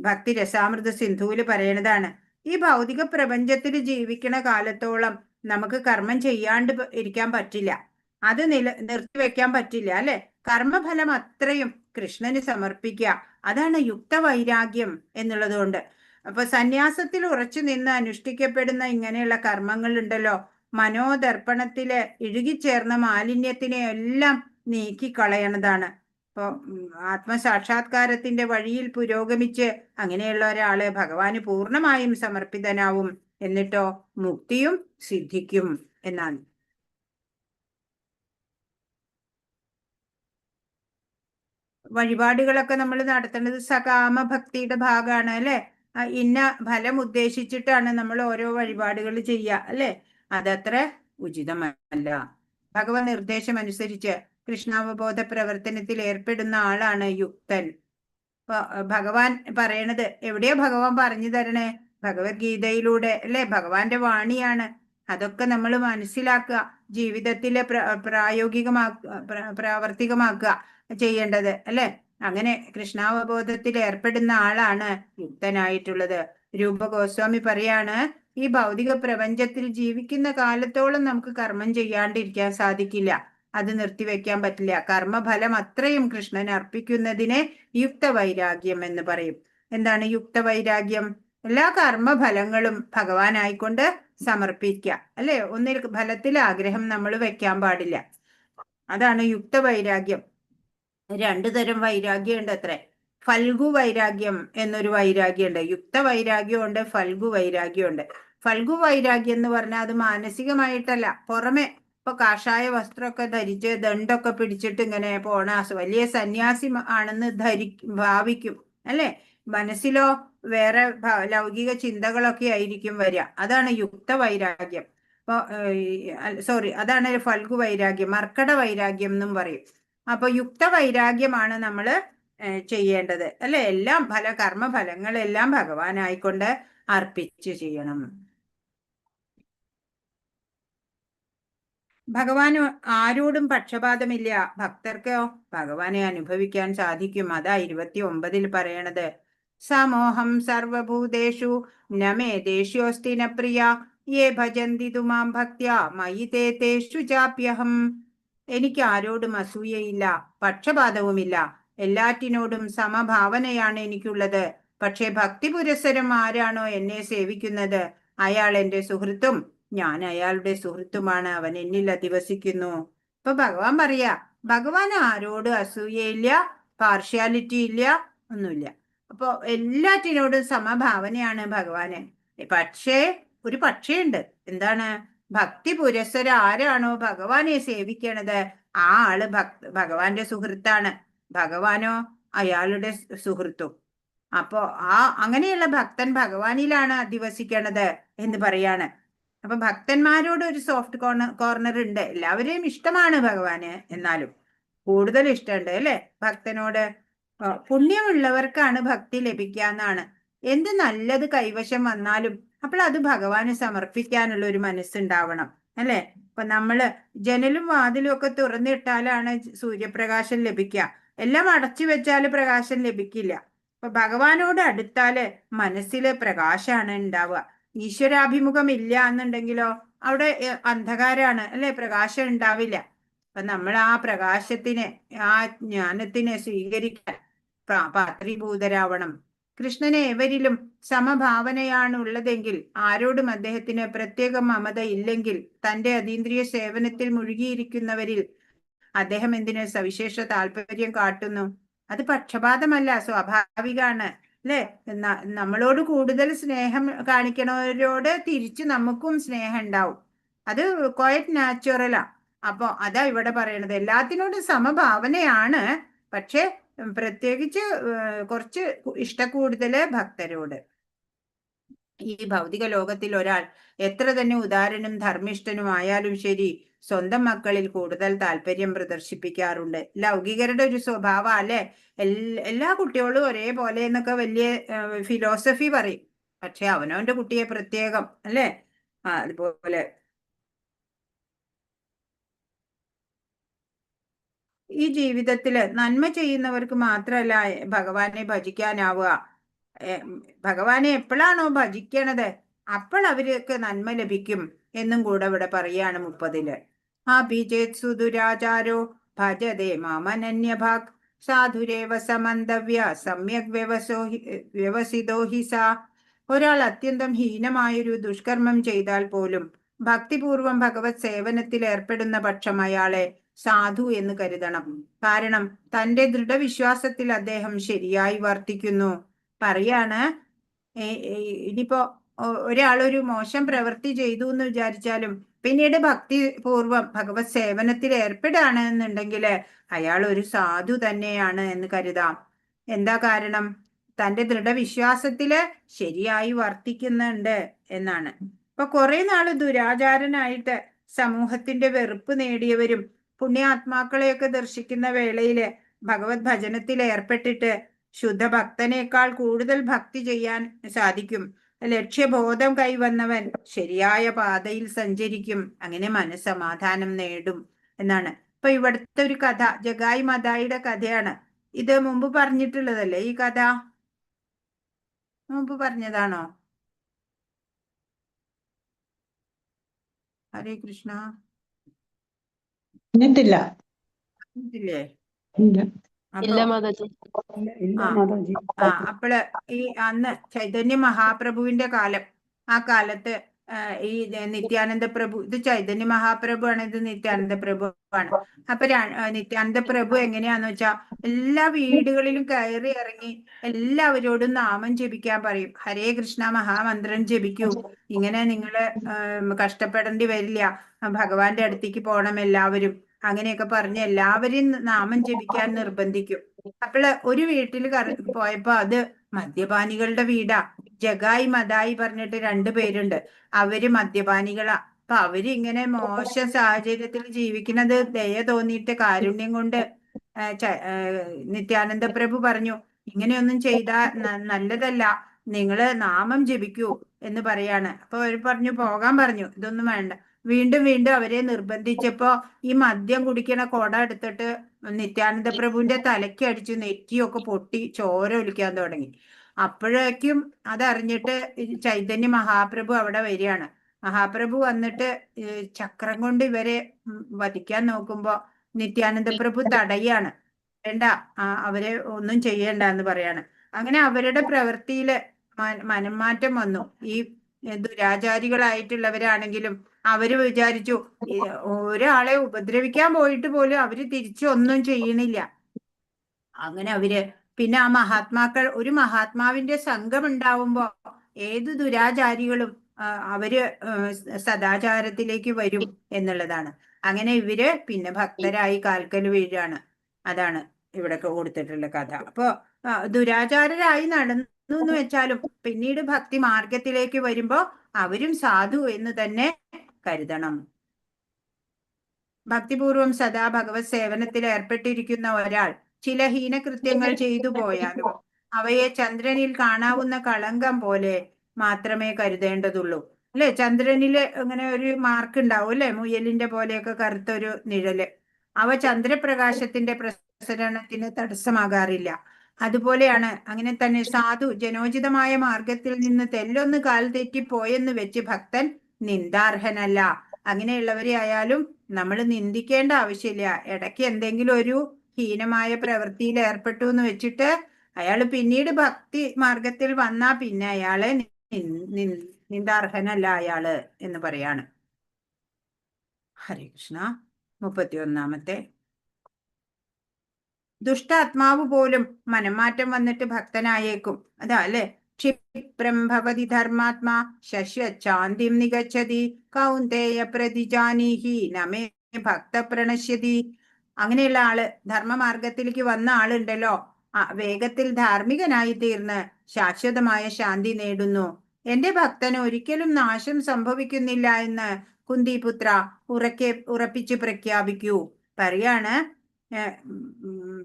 ഭക്തി രസാമൃത സിന്ധുവിൽ പറയണതാണ്. ഈ ഭൗതിക പ്രപഞ്ചത്തിൽ ജീവിക്കണ കാലത്തോളം നമുക്ക് കർമ്മം ചെയ്യാണ്ട് ഇരിക്കാൻ പറ്റില്ല, അത് നിർത്തിവെക്കാൻ പറ്റില്ല, അല്ലെ? കർമ്മഫലം അത്രയും കൃഷ്ണന് സമർപ്പിക്കുക, അതാണ് യുക്ത വൈരാഗ്യം എന്നുള്ളത് കൊണ്ട്. അപ്പൊ സന്യാസത്തിൽ ഉറച്ചു നിന്ന് അനുഷ്ഠിക്കപ്പെടുന്ന ഇങ്ങനെയുള്ള കർമ്മങ്ങൾ ഉണ്ടല്ലോ, മനോദർപ്പണത്തില് ഇഴുകിച്ചേർന്ന മാലിന്യത്തിനെ എല്ലാം നീക്കിക്കളയണതാണ്. ഇപ്പൊ ആത്മസാക്ഷാത്കാരത്തിന്റെ വഴിയിൽ പുരോഗമിച്ച് അങ്ങനെയുള്ള ഒരാള് ഭഗവാന് പൂർണ്ണമായും സമർപ്പിതനാവും. എന്നിട്ടോ മുക്തിയും സിദ്ധിക്കും എന്നാണ്. വഴിപാടുകളൊക്കെ നമ്മൾ നടത്തേണ്ടത് സകാമ ഭക്തിയുടെ ഭാഗമാണ്, അല്ലെ? ഇന്ന ഫലം ഉദ്ദേശിച്ചിട്ടാണ് നമ്മൾ ഓരോ വഴിപാടുകൾ ചെയ്യുക, അല്ലെ? അതത്ര ഉചിതമല്ല. ഭഗവത് നിർദ്ദേശം അനുസരിച്ച് കൃഷ്ണാവബോധ പ്രവർത്തനത്തിൽ ഏർപ്പെടുന്ന ആളാണ് യുക്തൻ. ഭഗവാൻ പറയണത് എവിടെയോ ഭഗവാൻ പറഞ്ഞു തരണേ? ഭഗവത്ഗീതയിലൂടെ, അല്ലെ? ഭഗവാന്റെ വാണിയാണ്. അതൊക്കെ നമ്മൾ മനസ്സിലാക്കുക, ജീവിതത്തിലെ പ്രാവർത്തികമാക്കുക ചെയ്യേണ്ടത്, അല്ലെ? അങ്ങനെ കൃഷ്ണാവബോധത്തിൽ ഏർപ്പെടുന്ന ആളാണ് യുക്തനായിട്ടുള്ളത്. രൂപ ഗോസ്വാമി പറയാണ്, ഈ ഭൗതിക പ്രപഞ്ചത്തിൽ ജീവിക്കുന്ന കാലത്തോളം നമുക്ക് കർമ്മം ചെയ്യാണ്ടിരിക്കാൻ സാധിക്കില്ല, അത് നിർത്തിവെക്കാൻ പറ്റില്ല. കർമ്മഫലം അത്രയും കൃഷ്ണൻ അർപ്പിക്കുന്നതിനെ യുക്തവൈരാഗ്യം എന്ന് പറയും. എന്താണ് യുക്തവൈരാഗ്യം? എല്ലാ കർമ്മഫലങ്ങളും ഭഗവാനായിക്കൊണ്ട് സമർപ്പിക്കുക, അല്ലെ? ഒന്നിൽ ഫലത്തിൽ ആഗ്രഹം നമ്മൾ വെക്കാൻ പാടില്ല. അതാണ് യുക്തവൈരാഗ്യം. 2 തരം വൈരാഗ്യം ഉണ്ട് അത്രേ. ഫൽഗു വൈരാഗ്യം എന്നൊരു വൈരാഗ്യമുണ്ട്, യുക്ത വൈരാഗ്യമുണ്ട്, ഫൽഗു വൈരാഗ്യമുണ്ട്. ഫൽഗു വൈരാഗ്യം എന്ന് പറഞ്ഞാൽ അത് മാനസികമായിട്ടല്ല, പുറമെ ഇപ്പൊ കാഷായ വസ്ത്രമൊക്കെ ധരിച്ച് ദണ്ടൊക്കെ പിടിച്ചിട്ട് ഇങ്ങനെ പോണ വലിയ സന്യാസി ആണെന്ന് ഭാവിക്കും, അല്ലെ? മനസ്സിലോ വേറെ ലൗകിക ചിന്തകളൊക്കെ ആയിരിക്കും വരിക. അതാണ് യുക്ത വൈരാഗ്യം. സോറി, അതാണ് ഫൽഗു വൈരാഗ്യം, മർക്കട വൈരാഗ്യം എന്നും പറയും. അപ്പൊ യുക്ത വൈരാഗ്യമാണ് നമ്മൾ ചെയ്യേണ്ടത് അല്ലെ. എല്ലാം കർമ്മഫലങ്ങളെല്ലാം ഭഗവാനായിക്കൊണ്ട് അർപ്പിച്ച് ചെയ്യണം. ഭഗവാന് ആരോടും പക്ഷപാതമില്ല. ഭക്തർക്ക് ഭഗവാനെ അനുഭവിക്കാൻ സാധിക്കും. അതാ 29 പറയണത്. സമോഹം സർവഭൂതേഷു നമേ ദേഷ്യോസ്തി ന പ്രിയ യേ ഭജന്തി തുമാം ഭക്ത്യാ മയി തേ തേഷു ചാപ്യഹം. എനിക്ക് ആരോടും അസൂയയില്ല, പക്ഷപാതവുമില്ല. എല്ലാറ്റിനോടും സമഭാവനയാണ് എനിക്കുള്ളത്. പക്ഷേ ഭക്തി പുരസ്സരം ആരാണോ എന്നെ സേവിക്കുന്നത് അയാൾ എന്റെ സുഹൃത്തും ഞാൻ അയാളുടെ സുഹൃത്തുമാണ്. അവൻ എന്നിൽ അധിവസിക്കുന്നു. ഇപ്പൊ ഭഗവാൻ പറയാ, ഭഗവാൻ ആരോടും അസൂയയില്ല, പാർഷ്യാലിറ്റി ഇല്ല, ഒന്നുമില്ല. അപ്പൊ എല്ലാറ്റിനോടും സമഭാവനയാണ് ഭഗവാന്. പക്ഷേ ഒരു പക്ഷേയുണ്ട്. എന്താണ്? ഭക്തി പുരസ്സര ആരാണോ ഭഗവാനെ സേവിക്കണത് ആ ആള് ഭഗവാന്റെ സുഹൃത്താണ്. ഭഗവാനോ അയാളുടെ സുഹൃത്തും. അപ്പോ അങ്ങനെയുള്ള ഭക്തൻ ഭഗവാനിലാണ് അധിവസിക്കണത് എന്ന് പറയാണ്. അപ്പൊ ഭക്തന്മാരോട് ഒരു സോഫ്റ്റ് കോർണർ ഉണ്ട്. എല്ലാവരെയും ഇഷ്ടമാണ് ഭഗവാന്, എന്നാലും കൂടുതൽ ഇഷ്ടമുണ്ട് അല്ലെ ഭക്തനോട്. പുണ്യമുള്ളവർക്കാണ് ഭക്തി ലഭിക്കാന്നാണ്. എന്ത് നല്ലത് കൈവശം വന്നാലും അപ്പോൾ അത് ഭഗവാന് സമർപ്പിക്കാനുള്ള ഒരു മനസ്സുണ്ടാവണം അല്ലെ. ഇപ്പൊ നമ്മള് ജനലും വാതിലും ഒക്കെ തുറന്നിട്ടാലാണ് സൂര്യപ്രകാശം ലഭിക്കുക. എല്ലാം അടച്ചു വെച്ചാല് പ്രകാശം ലഭിക്കില്ല. അപ്പൊ ഭഗവാനോട് അടുത്താല് മനസ്സില് പ്രകാശാണ് ഉണ്ടാവുക. ഈശ്വരാഭിമുഖം ഇല്ല എന്നുണ്ടെങ്കിലോ അവിടെ അന്ധകാരാണ് അല്ലെ, പ്രകാശം ഉണ്ടാവില്ല. അപ്പൊ നമ്മൾ ആ പ്രകാശത്തിനെ, ആ ജ്ഞാനത്തിനെ സ്വീകരിക്കാൻ പാത്രീഭൂതരാവണം. കൃഷ്ണനെ എവരിലും സമഭാവനയാണ് ഉള്ളതെങ്കിൽ, ആരോടും അദ്ദേഹത്തിന് പ്രത്യേക മമത ഇല്ലെങ്കിൽ, തന്റെ അതീന്ദ്രിയ സേവനത്തിൽ മുഴുകിയിരിക്കുന്നവരിൽ അദ്ദേഹം എന്തിന് സവിശേഷ താല്പര്യം കാട്ടുന്നു? അത് പക്ഷപാതമല്ല, സ്വാഭാവികാണ് അല്ലെ. നമ്മളോട് കൂടുതൽ സ്നേഹം കാണിക്കണവരോട് തിരിച്ചു നമുക്കും സ്നേഹം ഉണ്ടാവും. അത് ക്വയറ്റ് നാച്ചുറലാ. അപ്പൊ അതാ ഇവിടെ പറയണത്. എല്ലാത്തിനോടും സമഭാവനയാണ്, പക്ഷെ പ്രത്യേകിച്ച് കുറച്ച് ഇഷ്ടക്കൂടുതല് ഭക്തരോട്. ഈ ഭൗതിക ലോകത്തിൽ ഒരാൾ എത്ര തന്നെ ഉദാരനും ധർമ്മിഷ്ഠനും ആയാലും ശരി, സ്വന്തം മക്കളിൽ കൂടുതൽ താല്പര്യം പ്രദർശിപ്പിക്കാറുണ്ട്. ലൗകികരുടെ ഒരു സ്വഭാവം അല്ലെ. എല്ലാ കുട്ടികളും ഒരേപോലെ എന്നൊക്കെ വലിയ ഫിലോസഫി പറയും. പക്ഷെ അവനവന്റെ കുട്ടിയെ പ്രത്യേകം അല്ലെ. അതുപോലെ ഈ ജീവിതത്തില് നന്മ ചെയ്യുന്നവർക്ക് മാത്രമല്ല ഭഗവാനെ ഭജിക്കാനാവുക. ഭഗവാനെ എപ്പോഴാണോ ഭജിക്കണത് അപ്പോൾ അവർക്ക് നന്മ ലഭിക്കും എന്നും കൂടെ ഇവിടെ പറയാണ് 30. അഭിജേത് സുദുരാചാരോ ഭജതേ മാമനന്യഭാഗ് സാധുരേവ സമന്തവ്യ സമ്യക് വ്യവസിതോ ഹി സാ. ഒരാൾ അത്യന്തം ഹീനമായൊരു ദുഷ്കർമ്മം ചെയ്താൽ പോലും ഭക്തിപൂർവം ഭഗവത് സേവനത്തിൽ ഏർപ്പെടുന്ന പക്ഷം അയാളെ സാധു എന്ന് കരുതണം. കാരണം തന്റെ ദൃഢവിശ്വാസത്തിൽ അദ്ദേഹം ശരിയായി വർത്തിക്കുന്നു. പറയാണ്, ഇനിയിപ്പോ ഒരാളൊരു മോശം പ്രവൃത്തി ചെയ്തു എന്ന് വിചാരിച്ചാലും പിന്നീട് ഭക്തിപൂർവം ഭഗവത് സേവനത്തിൽ ഏർപ്പെടുകയാണ് എന്നുണ്ടെങ്കിൽ അയാൾ ഒരു സാധു തന്നെയാണ് എന്ന് കരുതാം. എന്താ കാരണം? തന്റെ ദൃഢവിശ്വാസത്തില് ശരിയായി വർത്തിക്കുന്നുണ്ട് എന്നാണ്. ഇപ്പൊ കുറെ നാള് ദുരാചാരനായിട്ട് സമൂഹത്തിന്റെ വെറുപ്പ് നേടിയവരും പുണ്യാത്മാക്കളെയൊക്കെ ദർശിക്കുന്ന വേളയില് ഭഗവത് ഭജനത്തിൽ ഏർപ്പെട്ടിട്ട് ശുദ്ധഭക്തനേക്കാൾ കൂടുതൽ ഭക്തി ചെയ്യാൻ സാധിക്കും. ലക്ഷ്യബോധം കൈവന്നവൻ ശരിയായ പാതയിൽ സഞ്ചരിക്കും. അങ്ങനെ മനസ്സമാധാനം നേടും എന്നാണ്. ഇപ്പൊ ഇവിടുത്തെ ഒരു കഥ ജഗായി മതായിയുടെ കഥയാണ്. ഇത് മുമ്പ് പറഞ്ഞിട്ടുള്ളതല്ലേ ഈ കഥ? മുമ്പ് പറഞ്ഞതാണോ? ഹരേ കൃഷ്ണ. പറഞ്ഞിട്ടില്ല. ഇല്ലേ? അപ്പോള് ഈ അന്ന് ചൈതന്യ മഹാപ്രഭുവിന്റെ കാലം, ആ കാലത്ത് ഈ നിത്യാനന്ദ പ്രഭു, ഇത് ചൈതന്യ മഹാപ്രഭു ആണ്, ഇത് നിത്യാനന്ദ പ്രഭു ആണ്. അപ്പൊ നിത്യാനന്ദ പ്രഭു എങ്ങനെയാന്ന് വെച്ചാ എല്ലാ വീടുകളിലും കയറി ഇറങ്ങി എല്ലാവരോടും നാമം ജപിക്കാൻ പറയും. ഹരേ കൃഷ്ണ മഹാമന്ത്രം ജപിക്കൂ, ഇങ്ങനെ നിങ്ങള് കഷ്ടപ്പെടേണ്ടി വരില്ല, ഭഗവാന്റെ അടുത്തേക്ക് പോണം എല്ലാവരും, അങ്ങനെയൊക്കെ പറഞ്ഞ് എല്ലാവരെയും നാമം ജപിക്കാൻ നിർബന്ധിക്കും. അപ്പോൾ ഒരു വീട്ടിൽ പോയപ്പോ അത് മദ്യപാനികളുടെ വീടാ. ജഗായി മതായി പറഞ്ഞിട്ട് 2 പേരുണ്ട്. അവര് മദ്യപാനികളാ. അപ്പൊ അവരിങ്ങനെ മോശം സാഹചര്യത്തിൽ ജീവിക്കുന്നത് ദയ തോന്നിയിട്ട് കാരുണ്യം കൊണ്ട് നിത്യാനന്ദ പ്രഭു പറഞ്ഞു, ഇങ്ങനെയൊന്നും ചെയ്താ നല്ലതല്ല, നിങ്ങള് നാമം ജപിക്കൂ എന്ന് പറയാണ്. അപ്പൊ അവർ പറഞ്ഞു പോകാൻ പറഞ്ഞു, ഇതൊന്നും വേണ്ട. വീണ്ടും വീണ്ടും അവരെ നിർബന്ധിച്ചപ്പോ ഈ മദ്യം കുടിക്കണ കൊട എടുത്തിട്ട് നിത്യാനന്ദ പ്രഭുവിന്റെ തലയ്ക്ക് അടിച്ചു, നെറ്റിയൊക്കെ പൊട്ടി ചോര ഒലിക്കാൻ തുടങ്ങി. അപ്പോഴേക്കും അതറിഞ്ഞിട്ട് ചൈതന്യ മഹാപ്രഭു അവിടെ വരികയാണ്. മഹാപ്രഭു വന്നിട്ട് ചക്രം കൊണ്ട് ഇവരെ വധിക്കാൻ നോക്കുമ്പോ നിത്യാനന്ദ പ്രഭു തടയാണ്. വേണ്ട, അവരെ ഒന്നും ചെയ്യണ്ട എന്ന് പറയാണ്. അങ്ങനെ അവരുടെ പ്രവൃത്തിയില് മനംമാറ്റം വന്നു. ഈ ദുരാചാരികളായിട്ടുള്ളവരാണെങ്കിലും അവര് വിചാരിച്ചു ഒരാളെ ഉപദ്രവിക്കാൻ പോയിട്ട് പോലും അവര് തിരിച്ചൊന്നും ചെയ്യണില്ല. അങ്ങനെ അവര് പിന്നെ ആ മഹാത്മാക്കൾ, ഒരു മഹാത്മാവിന്റെ സംഘം ഉണ്ടാവുമ്പോ ഏത് ദുരാചാരികളും അവര് സദാചാരത്തിലേക്ക് വരും എന്നുള്ളതാണ്. അങ്ങനെ ഇവര് പിന്നെ ഭക്തരായി കാൽക്കൽ വീഴാണ്. അതാണ് ഇവിടെ കൊടുത്തിട്ടുള്ള കഥ. അപ്പൊ ദുരാചാരരായി നടന്നു എന്ന് വെച്ചാലും പിന്നീട് ഭക്തി മാർഗത്തിലേക്ക് വരുമ്പോ അവരും സാധു എന്ന് തന്നെ കരുതണം. ഭക്തിപൂർവം സദാ ഭഗവത് സേവനത്തിൽ ഏർപ്പെട്ടിരിക്കുന്ന ഒരാൾ ചില ഹീനകൃത്യങ്ങൾ ചെയ്തു പോയാലോ അവയെ ചന്ദ്രനിൽ കാണാവുന്ന കളങ്കം പോലെ മാത്രമേ കരുതേണ്ടതുള്ളൂ. അല്ലെ, ചന്ദ്രനില് ഇങ്ങനെ ഒരു മാർക്ക് ഉണ്ടാവും അല്ലെ, മുയലിന്റെ പോലെയൊക്കെ കറുത്തൊരു നിഴല്. അവ ചന്ദ്രപ്രകാശത്തിന്റെ പ്രസരണത്തിന് തടസ്സമാകാറില്ല. അതുപോലെയാണ് അങ്ങനെ തന്നെ സാധു ജനോചിതമായ മാർഗത്തിൽ നിന്ന് തെല്ലൊന്ന് കാൽ തെറ്റിപ്പോയെന്ന് വെച്ച് ഭക്തൻ നിന്ദാർഹനല്ല. അങ്ങനെയുള്ളവരെ ആയാലും നമ്മൾ നിന്ദിക്കേണ്ട ആവശ്യമില്ല. ഇടയ്ക്ക് എന്തെങ്കിലും ഒരു ഹീനമായ പ്രവൃത്തിയിൽ ഏർപ്പെട്ടു എന്ന് വെച്ചിട്ട് അയാൾ പിന്നീട് ഭക്തി മാർഗത്തിൽ വന്നാ പിന്നെ അയാളെ നിന്ദാർഹനല്ല അയാള് എന്ന് പറയാണ്. ഹരേ കൃഷ്ണ. 31-ാമത്തെ. ദുഷ്ടാത്മാവ് പോലും മനംമാറ്റം വന്നിട്ട് ഭക്തനായേക്കും. അതാ അല്ലെ, ക്ഷിപ്രം ഭവതി ധർമാത്മാ ശശ്വച്ഛാന്തിം നിഗച്ഛതി കൗന്ദേയ പ്രതിജാനീഹി നമേ ഭക്ത പ്രണശ്യതി. അങ്ങനെയുള്ള ആള്, ധർമ്മമാർഗത്തിലേക്ക് വന്ന ആളുണ്ടല്ലോ, വേഗത്തിൽ ധാർമ്മികനായി തീർന്ന് ശാശ്വതമായ ശാന്തി നേടുന്നു. എന്റെ ഭക്തന് ഒരിക്കലും നാശം സംഭവിക്കുന്നില്ല എന്ന് കുന്തിപുത്ര ഉറപ്പിച്ചു പ്രഖ്യാപിക്കൂ. പറയാണ്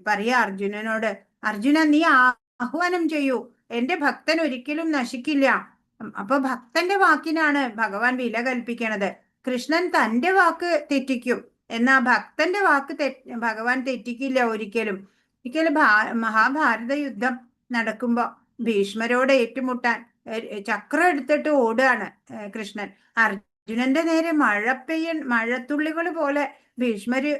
പറയാ അർജുനനോട്, അർജുന നീ ആഹ്വാനം ചെയ്യൂ, എന്റെ ഭക്തൻ ഒരിക്കലും നശിക്കില്ല. അപ്പൊ ഭക്തന്റെ വാക്കിനാണ് ഭഗവാൻ വില കൽപ്പിക്കണത്. കൃഷ്ണൻ തന്റെ വാക്ക് തെറ്റിക്കും, എന്നാ ഭക്തന്റെ വാക്ക് ഭഗവാൻ തെറ്റിക്കില്ല ഒരിക്കലും. ഒരിക്കലും മഹാഭാരത യുദ്ധം നടക്കുമ്പോ ഭീഷ്മരോട് ഏറ്റുമുട്ടാൻ ചക്രം എടുത്തിട്ട് ഓടുകയാണ് കൃഷ്ണൻ. അർജുനന്റെ നേരെ മഴത്തുള്ളികൾ പോലെ ഭീഷ്മര്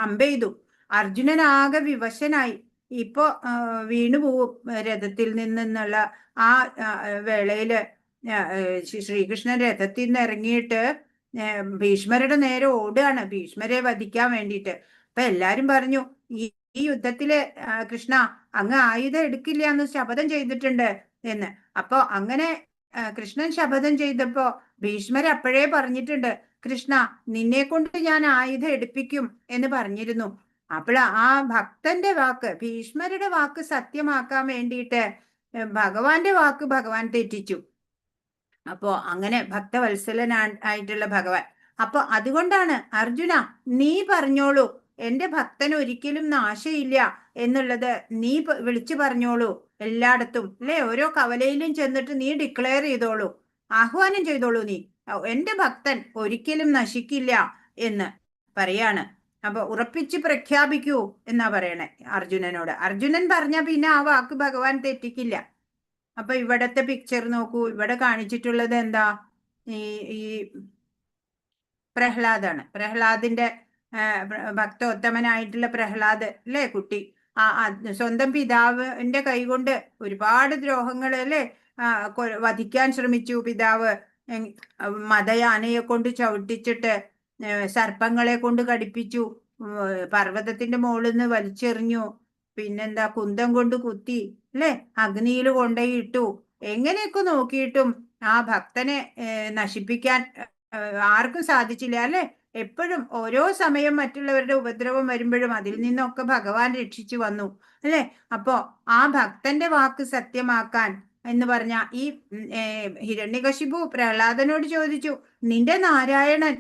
അമ്പെയ്തു. അർജുനൻ ആകെ വിവശനായി. ഇപ്പൊ വീണുപോവും രഥത്തിൽ നിന്നുള്ള ആ വേളയില് ശ്രീകൃഷ്ണൻ രഥത്തിൽ നിന്ന് ഇറങ്ങിയിട്ട് ഭീഷ്മരുടെ നേരെ ഓടുകയാണ്, ഭീഷ്മരെ വധിക്കാൻ വേണ്ടിയിട്ട്. അപ്പൊ എല്ലാരും പറഞ്ഞു, ഈ യുദ്ധത്തില് കൃഷ്ണ അങ്ങ് ആയുധം എടുക്കില്ല എന്ന് ശപഥം ചെയ്തിട്ടുണ്ട് എന്ന്. അപ്പൊ അങ്ങനെ കൃഷ്ണൻ ശപഥം ചെയ്തപ്പോ ഭീഷ്മർ അപ്പോഴേ പറഞ്ഞിട്ടുണ്ട്, കൃഷ്ണ നിന്നെ കൊണ്ട് ഞാൻ ആയുധം എടുപ്പിക്കും എന്ന് പറഞ്ഞിരുന്നു. അപ്പോൾ ആ ഭക്തന്റെ വാക്ക്, ഭീഷ്മരുടെ വാക്ക് സത്യമാക്കാൻ വേണ്ടിയിട്ട് ഭഗവാന്റെ വാക്ക് ഭഗവാൻ തെറ്റിച്ചു. അപ്പോ അങ്ങനെ ഭക്തവത്സലനായിട്ടുള്ള ഭഗവാൻ. അപ്പൊ അതുകൊണ്ടാണ് അർജുന നീ പറഞ്ഞോളൂ, എന്റെ ഭക്തന് ഒരിക്കലും നാശമില്ല എന്നുള്ളത് നീ വിളിച്ചു പറഞ്ഞോളൂ എല്ലായിടത്തും, അല്ലെ, ഓരോ കവലയിലും ചെന്നിട്ട് നീ ഡിക്ലെയർ ചെയ്തോളൂ, ആഹ്വാനം ചെയ്തോളൂ, നീ എന്റെ ഭക്തൻ ഒരിക്കലും നശിക്കില്ല എന്ന് പറയാണ്. അപ്പൊ ഉറപ്പിച്ച് പ്രഖ്യാപിക്കൂ എന്നാ പറയണേ അർജുനനോട്. അർജുനൻ പറഞ്ഞ പിന്നെ ആ വാക്ക് ഭഗവാൻ തെറ്റിക്കില്ല. അപ്പൊ ഇവിടത്തെ പിക്ചർ നോക്കൂ, ഇവിടെ കാണിച്ചിട്ടുള്ളത് എന്താ, ഈ പ്രഹ്ലാദാണ്. പ്രഹ്ലാദിന്റെ ഭക്തോത്തമനായിട്ടുള്ള പ്രഹ്ലാദ് അല്ലേ, കുട്ടി സ്വന്തം പിതാവിന്റെ കൈകൊണ്ട് ഒരുപാട് ദ്രോഹങ്ങൾ അല്ലേ വധിക്കാൻ ശ്രമിച്ചു. പിതാവ് മദയാനയെ കൊണ്ട് ചവിട്ടിച്ചിട്ട് സർപ്പങ്ങളെ കൊണ്ട് കടിപ്പിച്ചു, പർവ്വതത്തിന്റെ മുകളിൽ നിന്ന് വലിച്ചെറിഞ്ഞു, പിന്നെന്താ കുന്തം കൊണ്ട് കുത്തി അല്ലെ, അഗ്നിയിൽ കൊണ്ടുപോയി ഇട്ടു. എങ്ങനെയൊക്കെ നോക്കിയിട്ടും ആ ഭക്തനെ നശിപ്പിക്കാൻ ആർക്കും സാധിച്ചില്ല അല്ലെ. എപ്പോഴും ഓരോ സമയം മറ്റുള്ളവരുടെ ഉപദ്രവം വരുമ്പോഴും അതിൽ നിന്നൊക്കെ ഭഗവാൻ രക്ഷിച്ചു വന്നു അല്ലെ. അപ്പോ ആ ഭക്തന്റെ വാക്ക് സത്യമാക്കാൻ എന്ന് പറഞ്ഞ ഈ ഹിരണ്യകശിപു പ്രഹ്ലാദനോട് ചോദിച്ചു, നിന്റെ നാരായണൻ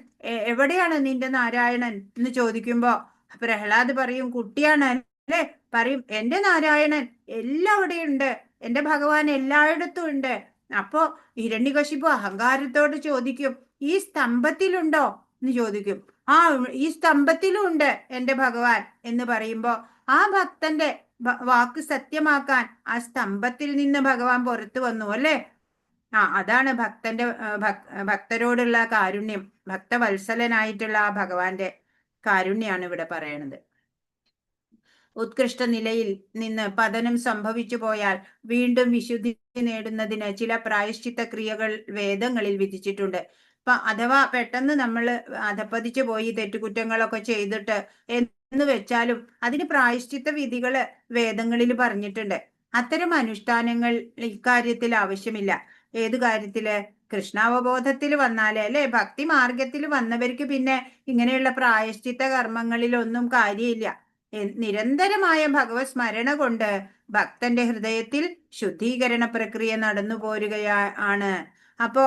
എവിടെയാണ് നിന്റെ നാരായണൻ എന്ന് ചോദിക്കുമ്പോ പ്രഹ്ലാദ് പറയും, കുട്ടിയാണ് അല്ലേ? പറയും, എന്റെ നാരായണൻ എല്ലാവിടെയും ഉണ്ട്, എന്റെ ഭഗവാൻ എല്ലായിടത്തും ഉണ്ട്. അപ്പോ ഹിരണ്യകശിപു അഹങ്കാരത്തോട് ചോദിക്കും, ഈ സ്തംഭത്തിലുണ്ടോ എന്ന് ചോദിക്കും. ആ, ഈ സ്തംഭത്തിലും ഉണ്ട് എന്റെ ഭഗവാൻ എന്ന് പറയുമ്പോ ആ ഭക്തന്റെ വാക്ക് സത്യമാക്കാൻ ആ സ്തംഭത്തിൽ നിന്ന് ഭഗവാൻ പുറത്തു വന്നു അല്ലേ? അതാണ് ഭക്തന്റെ ഭക്തരോടുള്ള കാരുണ്യം. ഭക്തവത്സലനായിട്ടുള്ള ആ ഭഗവാന്റെ കാരുണ്യാണ് ഇവിടെ പറയണത്. ഉത്കൃഷ്ട നിലയിൽ നിന്ന് പതനം സംഭവിച്ചു പോയാൽ വീണ്ടും വിശുദ്ധി നേടുന്നതിന് ചില പ്രായശ്ചിത്ത ക്രിയകൾ വേദങ്ങളിൽ വിധിച്ചിട്ടുണ്ട്. അഥവാ പെട്ടെന്ന് നമ്മൾ അധപ്പതിച്ചു പോയി തെറ്റുകുറ്റങ്ങളൊക്കെ ചെയ്തിട്ട് എന്ന് വെച്ചാലും അതിന് പ്രായശ്ചിത്ത വിധികള് വേദങ്ങളിൽ പറഞ്ഞിട്ടുണ്ട്. അത്തരം അനുഷ്ഠാനങ്ങൾ ഇക്കാര്യത്തിൽ ആവശ്യമില്ല. ഏതു കാര്യത്തില്? കൃഷ്ണാവബോധത്തിൽ വന്നാലേ അല്ലെ, ഭക്തി മാർഗത്തിൽ വന്നവർക്ക് പിന്നെ ഇങ്ങനെയുള്ള പ്രായശ്ചിത്ത കർമ്മങ്ങളിലൊന്നും കാര്യമില്ല. നിരന്തരമായ ഭഗവത് സ്മരണ കൊണ്ട് ഭക്തന്റെ ഹൃദയത്തിൽ ശുദ്ധീകരണ പ്രക്രിയ നടന്നു പോരുകയാണ്. അപ്പോ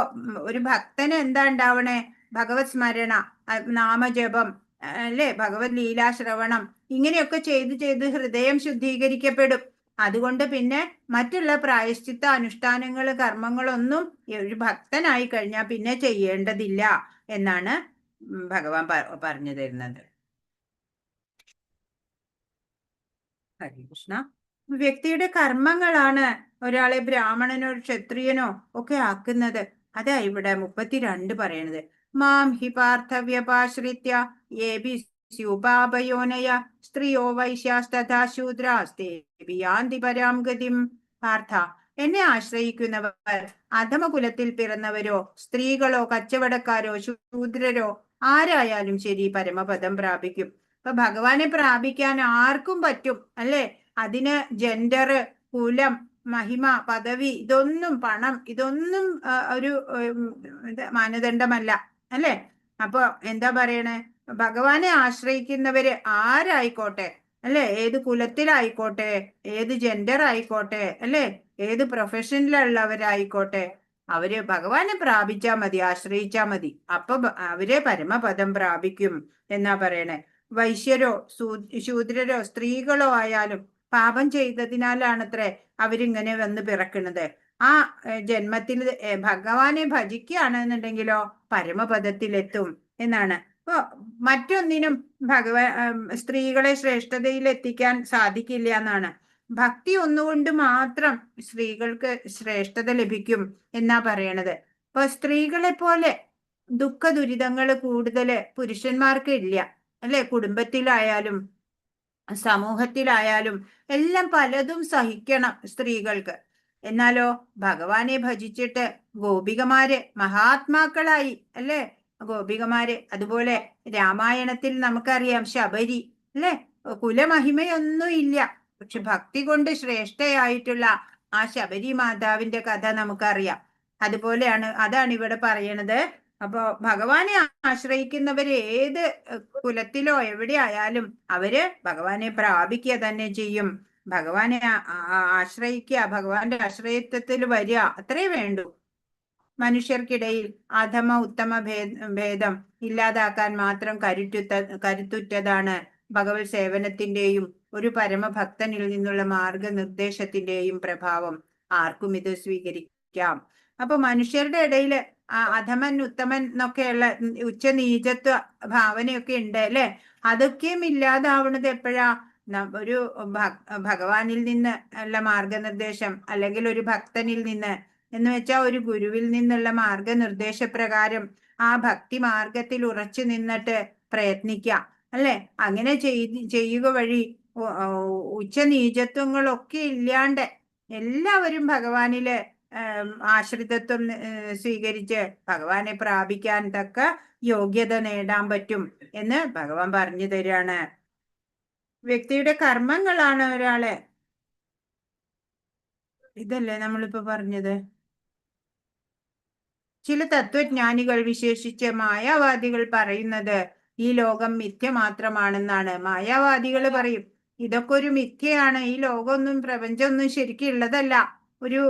ഒരു ഭക്തന് എന്താ ഉണ്ടാവണേ? ഭഗവത് സ്മരണ, നാമജപം അല്ലെ, ഭഗവത് ലീലാശ്രവണം, ഇങ്ങനെയൊക്കെ ചെയ്ത് ഹൃദയം ശുദ്ധീകരിക്കപ്പെടും. അതുകൊണ്ട് പിന്നെ മറ്റുള്ള പ്രായശ്ചിത്ത അനുഷ്ഠാനങ്ങൾ കർമ്മങ്ങളൊന്നും ഒരു ഭക്തനായി കഴിഞ്ഞാൽ പിന്നെ ചെയ്യേണ്ടതില്ല എന്നാണ് ഭഗവാൻ പറഞ്ഞു തരുന്നത്. ഹരികൃഷ്ണ. വ്യക്തിയുടെ കർമ്മങ്ങളാണ് ഒരാളെ ബ്രാഹ്മണനോ ക്ഷത്രിയനോ ഒക്കെ ആക്കുന്നത്. അതാ ഇവിടെ 32 പറയണത്. മാം ഹി പാർത്ഥവ്യപാശ്രിത്യ യേബി സ്യുപാപയോനയ സ്ത്രീയോ വൈശ്യാസ്തഥാ ശൂദ്രാസ്തേബി യാന്തി പരാം ഗതിം. പാർത്ഥ, എന്നെ ആശ്രയിക്കുന്നവർ അധമകുലത്തിൽ പിറന്നവരോ സ്ത്രീകളോ കച്ചവടക്കാരോ ശൂദ്രരോ ആരായാലും ശരി പരമപദം പ്രാപിക്കും. ഇപ്പൊ ഭഗവാനെ പ്രാപിക്കാൻ ആർക്കും പറ്റും അല്ലേ? അതിന് ജെൻഡർ, കുലം, മഹിമ, പദവി, ഇതൊന്നും, പണം, ഇതൊന്നും ഒരു മാനദണ്ഡമല്ല അല്ലേ? അപ്പൊ എന്താ പറയണേ? ഭഗവാനെ ആശ്രയിക്കുന്നവര് ആരായിക്കോട്ടെ അല്ലെ, ഏത് കുലത്തിലായിക്കോട്ടെ, ഏത് ജെൻഡർ ആയിക്കോട്ടെ അല്ലെ, ഏത് പ്രൊഫഷനിലുള്ളവരായിക്കോട്ടെ, അവര് ഭഗവാനെ പ്രാപിച്ചാ മതി, ആശ്രയിച്ചാ മതി. അപ്പൊ അവരെ പരമപദം പ്രാപിക്കും എന്നാ പറയണേ. വൈശ്യരോ ശൂദ്രരോ സ്ത്രീകളോ ആയാലും പാപം ചെയ്തതിനാലാണത്രേ അവരിങ്ങനെ വന്ന് പിറക്കുന്നത്. ആ ജന്മത്തിൽ ഭഗവാനെ ഭജിക്കുകയാണെന്നുണ്ടെങ്കിലോ പരമപദത്തിലെത്തും എന്നാണ്. അപ്പൊ മറ്റൊന്നിനും സ്ത്രീകളെ ശ്രേഷ്ഠതയിൽ എത്തിക്കാൻ സാധിക്കില്ല എന്നാണ്. ഭക്തി ഒന്നുകൊണ്ട് മാത്രം സ്ത്രീകൾക്ക് ശ്രേഷ്ഠത ലഭിക്കും എന്നാ പറയണത്. അപ്പൊ സ്ത്രീകളെ പോലെ ദുഃഖ ദുരിതങ്ങൾ കൂടുതല് പുരുഷന്മാർക്ക് ഇല്ല അല്ലെ? കുടുംബത്തിലായാലും സമൂഹത്തിലായാലും എല്ലാം പലതും സഹിക്കണം സ്ത്രീകൾക്ക്. എന്നാലോ ഭഗവാനെ ഭജിച്ചിട്ട് ഗോപികമാര് മഹാത്മാക്കളായി അല്ലെ? ഗോപികമാര്, അതുപോലെ രാമായണത്തിൽ നമുക്കറിയാം ശബരി അല്ലെ? കുലമഹിമയൊന്നും ഇല്ല, പക്ഷെ ഭക്തി കൊണ്ട് ശ്രേഷ്ഠയായിട്ടുള്ള ആ ശബരി മാതാവിന്റെ കഥ നമുക്കറിയാം. അതാണ് ഇവിടെ പറയണത്. അപ്പോ ഭഗവാനെ ആശ്രയിക്കുന്നവര് ഏത് കുലത്തിലോ എവിടെ ആയാലും അവര് ഭഗവാനെ പ്രാപിക്കുക തന്നെ ചെയ്യും. ഭഗവാനെ ആശ്രയിക്കുക, ഭഗവാന്റെ ആശ്രയത്വത്തിൽ വരിക, അത്രേ വേണ്ടൂ. മനുഷ്യർക്കിടയിൽ അധമ ഉത്തമ ഭേദം ഇല്ലാതാക്കാൻ മാത്രം കരുത്തുറ്റതാണ് ഭഗവത് സേവനത്തിന്റെയും ഒരു പരമഭക്തനിൽ നിന്നുള്ള മാർഗനിർദ്ദേശത്തിന്റെയും പ്രഭാവം. ആർക്കും ഇത് സ്വീകരിക്കാം. അപ്പൊ മനുഷ്യരുടെ ഇടയിൽ അധമൻ ഉത്തമൻ എന്നൊക്കെയുള്ള ഉച്ചനീചത്വ ഭാവനയൊക്കെ ഉണ്ട് അല്ലെ? അതൊക്കെയും ഇല്ലാതാവണത് എപ്പോഴാ? ഒരു ഭഗവാനിൽ നിന്ന് ഉള്ള മാർഗനിർദ്ദേശം, അല്ലെങ്കിൽ ഒരു ഭക്തനിൽ നിന്ന് എന്ന് വെച്ചാൽ ഒരു ഗുരുവിൽ നിന്നുള്ള മാർഗനിർദ്ദേശപ്രകാരം ആ ഭക്തി മാർഗത്തിൽ ഉറച്ചു നിന്നിട്ട് പ്രയത്നിക്കുക അല്ലെ? അങ്ങനെ ചെയ്യുക വഴി ഉച്ചനീചത്വങ്ങളൊക്കെ ഇല്ലാണ്ട് എല്ലാവരും ഭഗവാനില് ആശ്രിതത്വം സ്വീകരിച്ച് ഭഗവാനെ പ്രാപിക്കാൻ തക്ക യോഗ്യത നേടാൻ പറ്റും എന്ന് ഭഗവാൻ പറഞ്ഞു തരാണ്. വ്യക്തിയുടെ കർമ്മങ്ങളാണ് ഒരാളെ, ഇതല്ലേ നമ്മളിപ്പോ പറഞ്ഞത്. ചില തത്വജ്ഞാനികൾ, വിശേഷിച്ച് മായാവാദികൾ പറയുന്നത് ഈ ലോകം മിഥ്യ മാത്രമാണെന്നാണ്. മായാവാദികൾ പറയും ഇതൊക്കെ ഒരു മിഥ്യയാണ്, ഈ ലോകമൊന്നും പ്രപഞ്ചമൊന്നും ശരിക്കുള്ളതല്ല ഒരു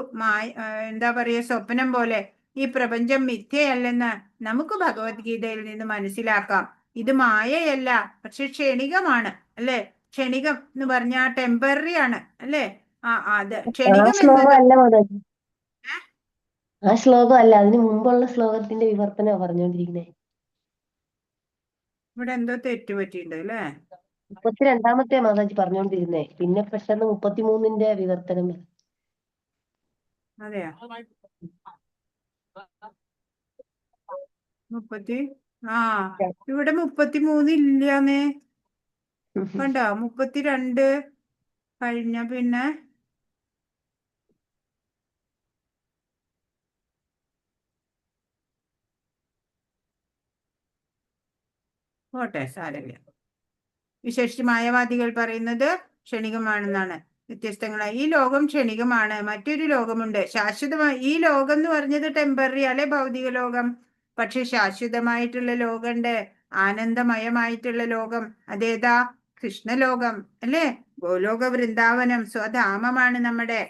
എന്താ പറയുക, സ്വപ്നം പോലെ ഈ പ്രപഞ്ചം മിഥ്യയല്ലെന്ന് നമുക്ക് ഭഗവത്ഗീതയിൽ നിന്ന് മനസ്സിലാക്കാം. ഇത് മായയല്ല, പക്ഷെ ക്ഷണികമാണ് അല്ലെ. ക്ഷണികം എന്ന് പറഞ്ഞാൽ ടെമ്പററി ആണ് അല്ലെ. അത് ക്ഷണികം എന്നത് ആ ശ്ലോകം അല്ല, അതിന് മുമ്പുള്ള ശ്ലോകത്തിന്റെ വിവർത്തനം പറഞ്ഞുകൊണ്ടിരിക്കുന്നത്. ഇവിടെ എന്തോ തെറ്റ് പറ്റിയിട്ടുണ്ട് അല്ലേ. 32-ാമത്തെ മാതാജി പറഞ്ഞുകൊണ്ടിരുന്നേ, പിന്നെ പെട്ടെന്ന് 33-ന്റെ വിവർത്തനം. അതെയാ, 30 ഇവിടെ 33 ഇല്ലാന്നേ. കണ്ടോ, 32 കഴിഞ്ഞ പിന്നെ പോട്ടെ, സാരമില്ല. വിശേഷിച്ച് മായാവാദികൾ പറയുന്നത് ക്ഷണികമാണെന്നാണ്. വ്യത്യസ്തങ്ങളായി ഈ ലോകം ക്ഷണികമാണ്, മറ്റൊരു ലോകമുണ്ട് ശാശ്വതമായി. ഈ ലോകം എന്ന് പറഞ്ഞത് ടെമ്പററി അല്ലെ, ഭൗതിക ലോകം. പക്ഷെ ശാശ്വതമായിട്ടുള്ള ലോകമുണ്ട്, ആനന്ദമയമായിട്ടുള്ള ലോകം. അതേതാ? കൃഷ്ണലോകം അല്ലേ. ഗോലോക വൃന്ദാവനം സ്വധാമമാണ് നമ്മുടെ.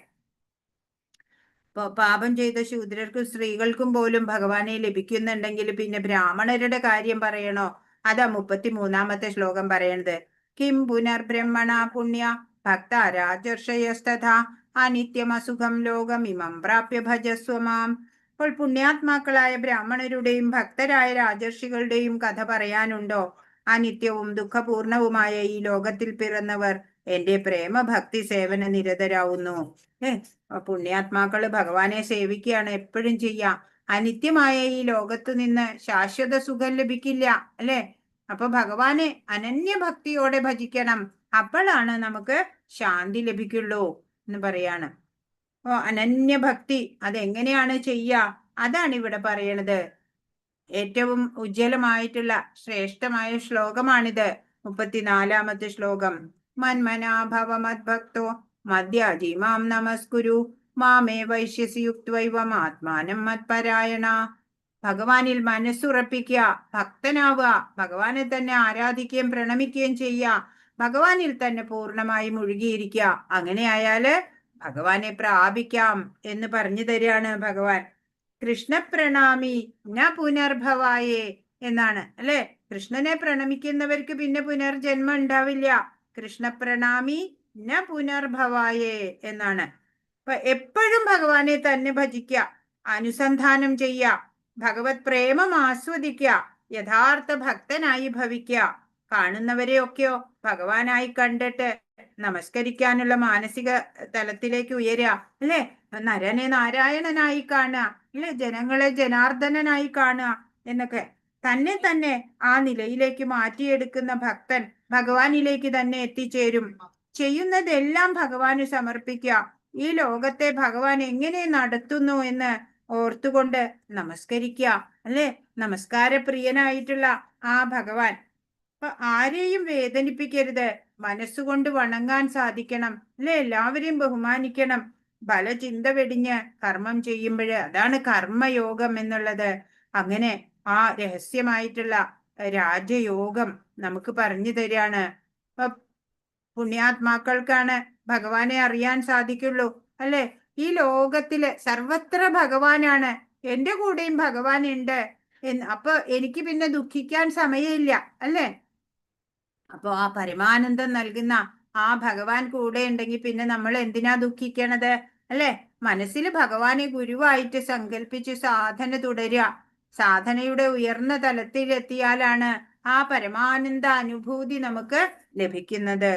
പാപം ചെയ്ത ശൂദ്രർക്കും സ്ത്രീകൾക്കും പോലും ഭഗവാനെ ലഭിക്കുന്നുണ്ടെങ്കിൽ പിന്നെ ബ്രാഹ്മണരുടെ കാര്യം പറയണോ? അതാ 33-ാമത്തെ ശ്ലോകം പറയണത്. കിം പുനർബ്രഹ്മണ പുണ്യ ഭക്ത രാജർഷയസ്തഥാ അനിത്യമസുഖം ലോകമിമം പ്രാപ്യ ഭജസ്വമാം. അപ്പോൾ പുണ്യാത്മാക്കളായ ബ്രാഹ്മണരുടെയും ഭക്തരായ രാജർഷികളുടെയും കഥ പറയാനുണ്ടോ? അനിത്യവും ദുഃഖപൂർണവുമായ ഈ ലോകത്തിൽ പിറന്നവർ എന്റെ പ്രേമഭക്തി സേവന നിരതരാവുന്നു. പുണ്യാത്മാക്കള് ഭഗവാനെ സേവിക്കുകയാണ് എപ്പോഴും ചെയ്യാം. അനിത്യമായ ഈ ലോകത്തു നിന്ന് ശാശ്വത സുഖം ലഭിക്കില്ല അല്ലെ. അപ്പൊ ഭഗവാനെ അനന്യഭക്തിയോടെ ഭജിക്കണം, അപ്പോഴാണ് നമുക്ക് ശാന്തി ലഭിക്കുള്ളൂ എന്ന് പറയാണ്. അനന്യഭക്തി അതെങ്ങനെയാണ് ചെയ്യുക, അതാണ് ഇവിടെ പറയണത്. ഏറ്റവും ഉജ്ജ്വലമായിട്ടുള്ള ശ്രേഷ്ഠമായ ശ്ലോകമാണിത്, 34-ാമത്തെ ശ്ലോകം. മന്മനാഭവ മദ്ഭക്തോ മദ്യാജി മാം നമസ്കുരു മാമേ വൈശ്യസി യുക്തൈവമാത്മാനം മത്പരായണ. ഭഗവാനിൽ മനസ്സുറപ്പിക്കുക, ഭക്തനാവുക, ഭഗവാനെ തന്നെ ആരാധിക്കുകയും പ്രണമിക്കുകയും ചെയ്യുക, ഭഗവാനിൽ തന്നെ പൂർണ്ണമായി മുഴുകിയിരിക്കുക. അങ്ങനെയായാല് ഭഗവാനെ പ്രാപിക്കാം എന്ന് പറഞ്ഞു തരികയാണ് ഭഗവാൻ. കൃഷ്ണപ്രണാമി ന പുനർഭവായേ എന്നാണ് അല്ലെ. കൃഷ്ണനെ പ്രണമിക്കുന്നവർക്ക് പിന്നെ പുനർജന്മം ഉണ്ടാവില്ല. കൃഷ്ണപ്രണാമി ന പുനർഭവായേ എന്നാണ്. അപ്പൊ എപ്പോഴും ഭഗവാനെ തന്നെ ഭജിക്കുക, അനുസന്ധാനം ചെയ്യുക, ഭഗവത് പ്രേമം ആസ്വദിക്കുക, യഥാർത്ഥ ഭക്തനായി ഭവിക്കുക. കാണുന്നവരെയൊക്കെയോ ഭഗവാനായി കണ്ടിട്ട് നമസ്കരിക്കാനുള്ള മാനസിക തലത്തിലേക്ക് ഉയരുക അല്ലെ. നരനെ നാരായണനായി കാണുക അല്ലെ, ജനങ്ങളെ ജനാർദ്ദനായി കാണുക എന്നൊക്കെ. തന്നെ തന്നെ ആ നിലയിലേക്ക് മാറ്റിയെടുക്കുന്ന ഭക്തൻ ഭഗവാനിലേക്ക് തന്നെ എത്തിച്ചേരും. ചെയ്യുന്നതെല്ലാം ഭഗവാന് സമർപ്പിക്കുക. ഈ ലോകത്തെ ഭഗവാൻ എങ്ങനെ നടത്തുന്നു എന്ന് ഓർത്തുകൊണ്ട് നമസ്കരിക്കുക അല്ലെ. നമസ്കാരപ്രിയനായിട്ടുള്ള ആ ഭഗവാൻ. അപ്പൊ ആരെയും വേദനിപ്പിക്കരുത്, മനസ്സുകൊണ്ട് വണങ്ങാൻ സാധിക്കണം അല്ലെ. എല്ലാവരെയും ബഹുമാനിക്കണം. ഫലചിന്ത വെടിഞ്ഞ് കർമ്മം ചെയ്യുമ്പോൾ അതാണ് കർമ്മയോഗം എന്നുള്ളത്. അങ്ങനെ ആ രഹസ്യമായിട്ടുള്ള രാജയോഗം നമുക്ക് പറഞ്ഞു തരികയാണ്. അപ്പൊ പുണ്യാത്മാക്കൾക്കാണ് ഭഗവാനെ അറിയാൻ സാധിക്കുള്ളൂ അല്ലെ. ഈ ലോകത്തില് സർവത്ര ഭഗവാനാണ്, എന്റെ കൂടെയും ഭഗവാൻ ഉണ്ട്. അപ്പൊ എനിക്ക് പിന്നെ ദുഃഖിക്കാൻ സമയമില്ല അല്ലെ. അപ്പൊ ആ പരമാനന്ദം നൽകുന്ന ആ ഭഗവാൻ കൂടെ ഉണ്ടെങ്കിൽ പിന്നെ നമ്മൾ എന്തിനാ ദുഃഖിക്കണത് അല്ലെ. മനസ്സിൽ ഭഗവാനെ ഗുരുവായിട്ട് സങ്കല്പിച്ച് സാധന തുടരുക. സാധനയുടെ ഉയർന്ന തലത്തിലെത്തിയാലാണ് ആ പരമാനന്ദ അനുഭൂതി നമുക്ക് ലഭിക്കുന്നത്.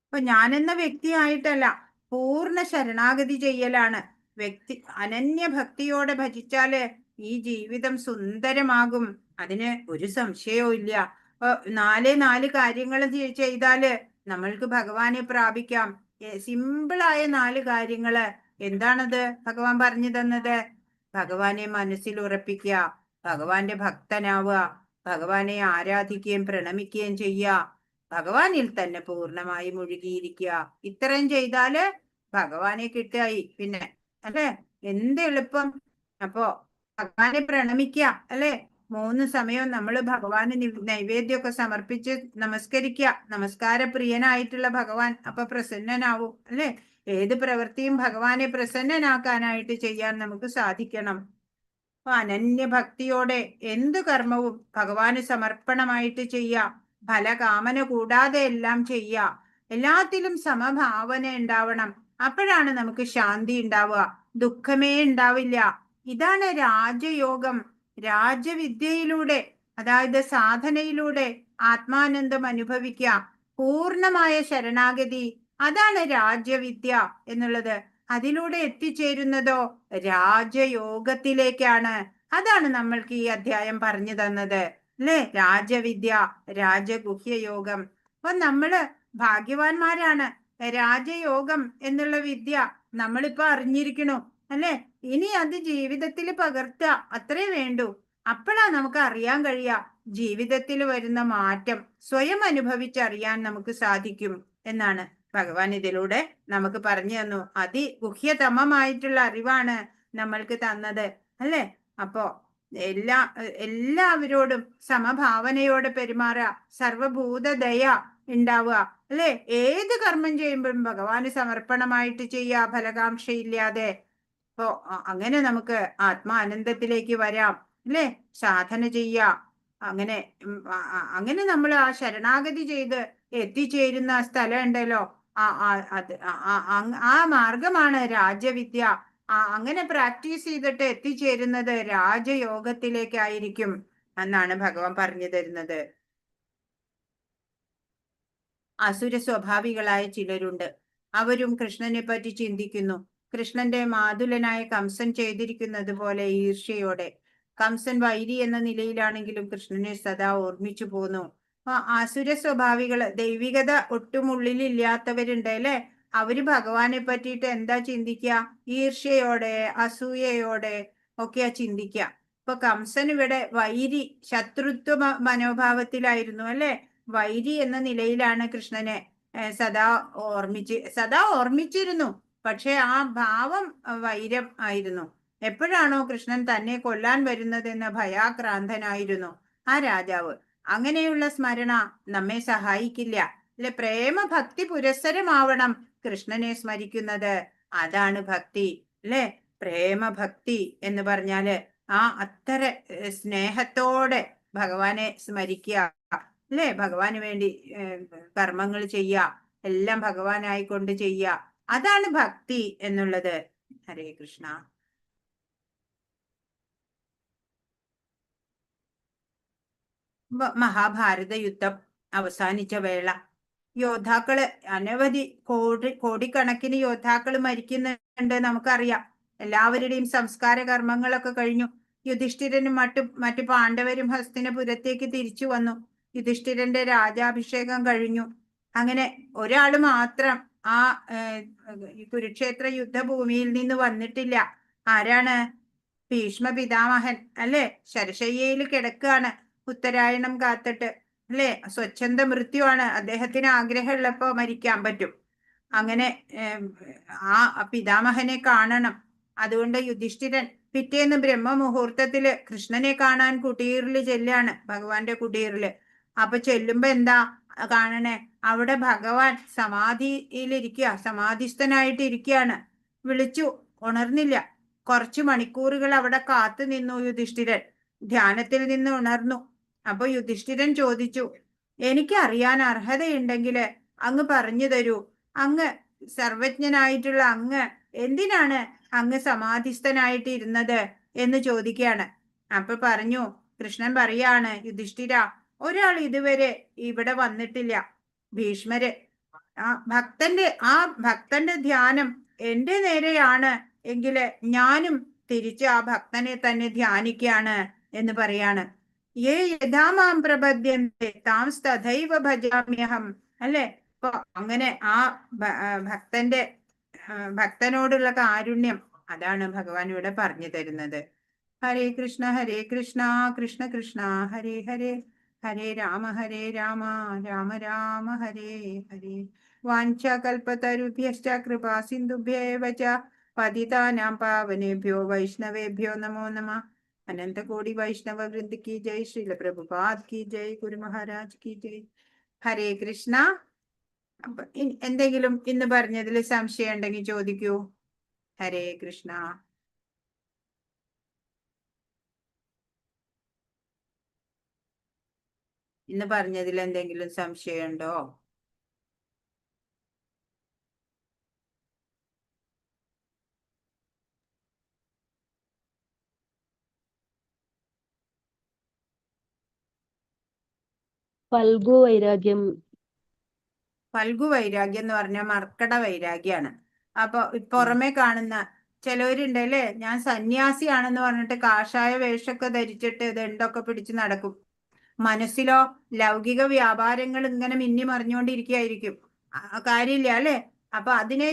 അപ്പൊ ഞാനെന്ന വ്യക്തിയായിട്ടല്ല, പൂർണ്ണ ശരണാഗതി ചെയ്യലാണ്. അനന്യഭക്തിയോടെ ഭജിച്ചാല് ഈ ജീവിതം സുന്ദരമാകും, അതിന് ഒരു സംശയവും ഇല്ല. അപ്പൊ നാല് കാര്യങ്ങൾ ചെയ്താല് നമ്മൾക്ക് ഭഗവാനെ പ്രാപിക്കാം. സിമ്പിളായ 4 കാര്യങ്ങള്. എന്താണത് ഭഗവാൻ പറഞ്ഞു തന്നത്? ഭഗവാനെ മനസ്സിൽ ഉറപ്പിക്കുക, ഭഗവാന്റെ ഭക്തനാവുക, ഭഗവാനെ ആരാധിക്കുകയും പ്രണമിക്കുകയും ചെയ്യുക, ഭഗവാനിൽ തന്നെ പൂർണ്ണമായി മുഴുകിയിരിക്കുക. ഇത്രയും ചെയ്താല് ഭഗവാനെ കിട്ടായി പിന്നെ അല്ലെ. എന്ത് എളുപ്പം. അപ്പോ ഭഗവാനെ പ്രണമിക്കുക അല്ലെ. 3 സമയവും നമ്മൾ ഭഗവാന് നൈവേദ്യമൊക്കെ സമർപ്പിച്ച് നമസ്കരിക്കുക. നമസ്കാരപ്രിയനായിട്ടുള്ള ഭഗവാൻ അപ്പൊ പ്രസന്നനാവും അല്ലെ. ഏത് പ്രവൃത്തിയും ഭഗവാനെ പ്രസന്നനാക്കാനായിട്ട് ചെയ്യാൻ നമുക്ക് സാധിക്കണം. അപ്പൊ അനന്യഭക്തിയോടെ എന്തു കർമ്മവും ഭഗവാന് സമർപ്പണമായിട്ട് ചെയ്യുക. ഫലകാമന കൂടാതെ എല്ലാം ചെയ്യുക. എല്ലാത്തിലും സമഭാവന ഉണ്ടാവണം. അപ്പോഴാണ് നമുക്ക് ശാന്തി ഉണ്ടാവുക, ദുഃഖമേ ഉണ്ടാവില്ല. ഇതാണ് രാജയോഗം. രാജവിദ്യയിലൂടെ, അതായത് സാധനയിലൂടെ ആത്മാനന്ദം അനുഭവിക്കുക, പൂർണ്ണമായ ശരണാഗതി, അതാണ് രാജവിദ്യ എന്നുള്ളത്. അതിലൂടെ എത്തിച്ചേരുന്നതോ രാജയോഗത്തിലേക്കാണ്. അതാണ് നമ്മൾക്ക് ഈ അധ്യായം പറഞ്ഞു തന്നത് അല്ലെ. രാജവിദ്യ, രാജഗുഹ്യയോഗം. അപ്പൊ നമ്മള് ഭാഗ്യവാന്മാരാണ്. രാജയോഗം എന്നുള്ള വിദ്യ നമ്മളിപ്പോ അറിഞ്ഞിരിക്കണു അല്ലെ. ഇനി അത് ജീവിതത്തിൽ പകർത്തുക, അത്രേ വേണ്ടൂ. അപ്പോഴാ നമുക്ക് അറിയാൻ കഴിയുക, ജീവിതത്തിൽ വരുന്ന മാറ്റം സ്വയം അനുഭവിച്ചറിയാൻ നമുക്ക് സാധിക്കും എന്നാണ് ഭഗവാൻ ഇതിലൂടെ നമുക്ക് പറഞ്ഞു തന്നു. അതിഗുഹ്യതമമായിട്ടുള്ള അറിവാണ് നമ്മൾക്ക് തന്നത് അല്ലെ. അപ്പോ എല്ലാവരോടും സമഭാവനയോടെ പെരുമാറുക, സർവഭൂതദയ ഉണ്ടാവുക അല്ലെ. ഏത് കർമ്മം ചെയ്യുമ്പോഴും ഭഗവാന് സമർപ്പണമായിട്ട് ചെയ്യുക, ഫലകാംക്ഷയില്ലാതെ. അപ്പോ അങ്ങനെ നമുക്ക് ആത്മാനന്ദത്തിലേക്ക് വരാം അല്ലെ. സാധന ചെയ്യുക. അങ്ങനെ നമ്മൾ ആ ശരണാഗതി ചെയ്ത് എത്തിച്ചേരുന്ന സ്ഥലം ഉണ്ടല്ലോ, ആ മാർഗമാണ് രാജവിദ്യ. അങ്ങനെ പ്രാക്ടീസ് ചെയ്തിട്ട് എത്തിച്ചേരുന്നത് രാജയോഗത്തിലേക്കായിരിക്കും എന്നാണ് ഭഗവാൻ പറഞ്ഞു തരുന്നത്. അസുര സ്വഭാവികളായ ചിലരുണ്ട്. അവരും കൃഷ്ണനെ പറ്റി ചിന്തിക്കുന്നു. കൃഷ്ണന്റെ മാതുലനായ കംസൻ ചെയ്തിരിക്കുന്നത് പോലെ ഈർഷ്യയോടെ. കംസൻ വൈരി എന്ന നിലയിലാണെങ്കിലും കൃഷ്ണനെ സദാ ഓർമ്മിച്ചു പോന്നു. അസുര സ്വഭാവികള്, ദൈവികത ഒട്ടും ഉള്ളിലില്ലാത്തവരുണ്ട് അല്ലെ. അവര് ഭഗവാനെ പറ്റിയിട്ട് എന്താ ചിന്തിക്കുക? ഈർഷ്യയോടെ, അസൂയയോടെ ഒക്കെയാ ചിന്തിക്കുക. ഇപ്പൊ കംസൻ ഇവിടെ വൈരി, ശത്രുത്വ മനോഭാവത്തിലായിരുന്നു അല്ലെ. വൈരി എന്ന നിലയിലാണ് കൃഷ്ണനെ സദാ ഓർമ്മിച്ചിരുന്നു. പക്ഷെ ആ ഭാവം വൈരം ആയിരുന്നു. എപ്പോഴാണോ കൃഷ്ണൻ തന്നെ കൊല്ലാൻ വരുന്നതെന്ന് ഭയാക്രാന്തനായിരുന്നു ആ രാജാവ്. അങ്ങനെയുള്ള സ്മരണ നമ്മെ സഹായിക്കില്ല അല്ലെ. പ്രേമഭക്തി പുരസ്സരമാവണം കൃഷ്ണനെ സ്മരിക്കുന്നത്. അതാണ് ഭക്തി അല്ലെ. പ്രേമഭക്തി എന്ന് പറഞ്ഞാല് അത്ര സ്നേഹത്തോടെ ഭഗവാനെ സ്മരിക്കുക അല്ലെ. ഭഗവാന് വേണ്ടി കർമ്മങ്ങൾ ചെയ്യുക, എല്ലാം ഭഗവാനായിക്കൊണ്ട് ചെയ്യുക. അതാണ് ഭക്തി എന്നുള്ളത്. ഹരേ കൃഷ്ണ. മഹാഭാരത യുദ്ധം അവസാനിച്ച വേള യോദ്ധാക്കള് അനവധി കോടിക്കണക്കിന് യോദ്ധാക്കള് മരിക്കുന്നുണ്ട് നമുക്കറിയാം. എല്ലാവരുടെയും സംസ്കാര കർമ്മങ്ങളൊക്കെ കഴിഞ്ഞു. യുധിഷ്ഠിരനും മറ്റു പാണ്ഡവരും ഹസ്തിനപുരത്തേക്ക് തിരിച്ചു വന്നു. യുധിഷ്ഠിരന്റെ രാജാഭിഷേകം കഴിഞ്ഞു. അങ്ങനെ ഒരാള് മാത്രം ആ കുരുക്ഷേത്ര യുദ്ധഭൂമിയിൽ നിന്ന് വന്നിട്ടില്ല. ആരാണ്? ഭീഷ്മ പിതാമഹൻ അല്ലെ. ശരശയ്യയിൽ കിടക്കുകയാണ്, ഉത്തരായണം കാത്തിട്ട് അല്ലെ. സ്വച്ഛന്ത മൃത്യുവാണ്. അദ്ദേഹത്തിന് ആഗ്രഹമുള്ളപ്പോ മരിക്കാൻ പറ്റും. അങ്ങനെ ആ പിതാമഹനെ കാണണം. അതുകൊണ്ട് യുധിഷ്ഠിരൻ പിറ്റേന്ന് ബ്രഹ്മമുഹൂർത്തത്തില് കൃഷ്ണനെ കാണാൻ കുടീറില് ചെല്ലാണ്, ഭഗവാന്റെ കുടീറില്. അപ്പൊ ചെല്ലുമ്പോ എന്താ കാണണേ? അവിടെ ഭഗവാൻ സമാധിയിലിരിക്കുക, സമാധിസ്ഥനായിട്ട് ഇരിക്കുകയാണ്. വിളിച്ചു, ഉണർന്നില്ല. കുറച്ചു മണിക്കൂറുകൾ അവിടെ കാത്തു നിന്നു യുധിഷ്ഠിരൻ. ധ്യാനത്തിൽ നിന്ന് ഉണർന്നു. അപ്പൊ യുധിഷ്ഠിരൻ ചോദിച്ചു, എനിക്ക് അറിയാൻ അർഹതയുണ്ടെങ്കിൽ അങ്ങ് പറഞ്ഞു തരൂ. അങ്ങ് സർവജ്ഞനായിട്ടുള്ള അങ്ങ് എന്തിനാണ് അങ്ങ് സമാധിസ്ഥനായിട്ട് ഇരുന്നത് എന്ന് ചോദിക്കുകയാണ്. അപ്പൊ പറഞ്ഞു, കൃഷ്ണൻ പറയാണ്, യുധിഷ്ഠിര, ഒരാൾ ഇതുവരെ ഇവിടെ വന്നിട്ടില്ല. ഭീഷ്മര്. ആ ഭക്തന്റെ ധ്യാനം എന്റെ നേരെയാണ് എങ്കില് ഞാനും തിരിച്ച് ആ ഭക്തനെ തന്നെ ധ്യാനിക്കുകയാണ് എന്ന് പറയാണ്. യേ യഥാമാം പ്രപദ്യന്തെ താം തഥൈവ ഭജാമ്യഹം അല്ലെ. അപ്പൊ അങ്ങനെ ആ ഭക്തനോടുള്ള കാരുണ്യം, അതാണ് ഭഗവാൻ ഇവിടെ പറഞ്ഞു തരുന്നത്. ഹരേ കൃഷ്ണ കൃഷ്ണ കൃഷ്ണ ഹരേ ഹരേ, ഹരേ രാമ രാമ രാമ ഹരേ ഹരേ. വാഞ്ചകൽപതരുഭ്യശ്ച കൃപാ സിന്ധുഭ്യേവ ച പതിതാനാം പാവനേഭ്യോ വൈഷ്ണവേഭ്യോ നമോ നമഃ. अनंत कोटि वैष्णव वृंद की जय, श्रील प्रभुपाद की जय, गुरु महाराज की जय. ഹരേ കൃഷ്ണ. അപ്പൊ എന്തെങ്കിലും ഇന്ന് പറഞ്ഞതിൽ സംശയം ഉണ്ടെങ്കിൽ ചോദിക്കൂ. ഹരേ കൃഷ്ണ. ഇന്ന് പറഞ്ഞതിൽ എന്തെങ്കിലും സംശയമുണ്ടോ? ഫൽഗു വൈരാഗ്യം. ഫൽഗു വൈരാഗ്യം എന്ന് പറഞ്ഞാൽ മർക്കട വൈരാഗ്യാണ്. അപ്പൊ പുറമെ കാണുന്ന ചിലവരുണ്ട് അല്ലേ, ഞാൻ സന്യാസിയാണെന്ന് പറഞ്ഞിട്ട് കാഷായ വേഷമൊക്കെ ധരിച്ചിട്ട് ദണ്ടൊക്കെ പിടിച്ച് നടക്കും. മനസ്സിലോ ലൗകിക വ്യാപാരങ്ങൾ ഇങ്ങനെ മിന്നി മറിഞ്ഞുകൊണ്ടിരിക്കുകയായിരിക്കും. കാര്യമില്ല അല്ലെ. അപ്പൊ അതിനെ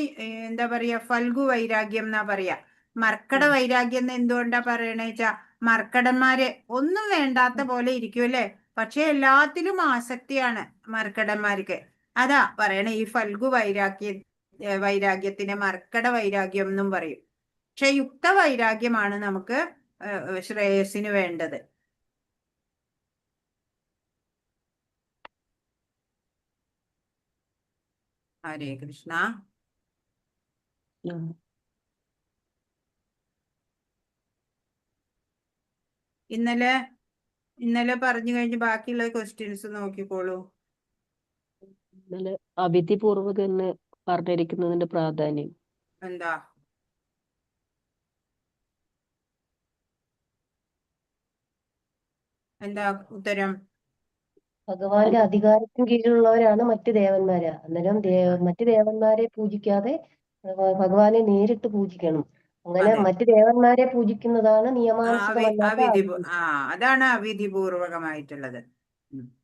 എന്താ പറയാ, ഫൽഗു വൈരാഗ്യം എന്നാ പറയാ. മർക്കട വൈരാഗ്യം എന്ന് എന്തുകൊണ്ടാ പറയണേ വെച്ചാ, മർക്കടന്മാരെ ഒന്നും വേണ്ടാത്ത പോലെ ഇരിക്കും അല്ലെ, പക്ഷെ എല്ലാത്തിലും ആസക്തിയാണ് മർക്കടന്മാർക്ക്. അതാ പറയണേ ഈ ഫൽഗു വൈരാഗ്യത്തിന് മർക്കട വൈരാഗ്യം എന്നും പറയും. പക്ഷെ യുക്ത വൈരാഗ്യമാണ് നമുക്ക് ശ്രേയസിന് വേണ്ടത്. ഹരേ കൃഷ്ണ. ഇന്നലെ പറഞ്ഞു കഴിഞ്ഞ് ബാക്കിയുള്ള ക്വസ്റ്റ്യൻസ് നോക്കിക്കോളൂ. ഇന്നലെ അവിധിപൂർവകം എന്ന് പറഞ്ഞിരിക്കുന്നതിന്റെ പ്രാധാന്യം എന്താ? എന്താ ഉത്തരം? ഭഗവാന്റെ അധികാരത്തിന് കീഴിലുള്ളവരാണ് മറ്റ് ദേവന്മാര്. അന്നേരം മറ്റ് ദേവന്മാരെ പൂജിക്കാതെ ഭഗവാനെ നേരിട്ട് പൂജിക്കണം. അങ്ങനെ അതെ. മറ്റ് ദേവന്മാരെ പൂജിക്കുന്നതാണ് നിയമാനുസൃതമല്ലാത്ത അതാണ് അവിധിപൂർവകമായിട്ടുള്ളത്.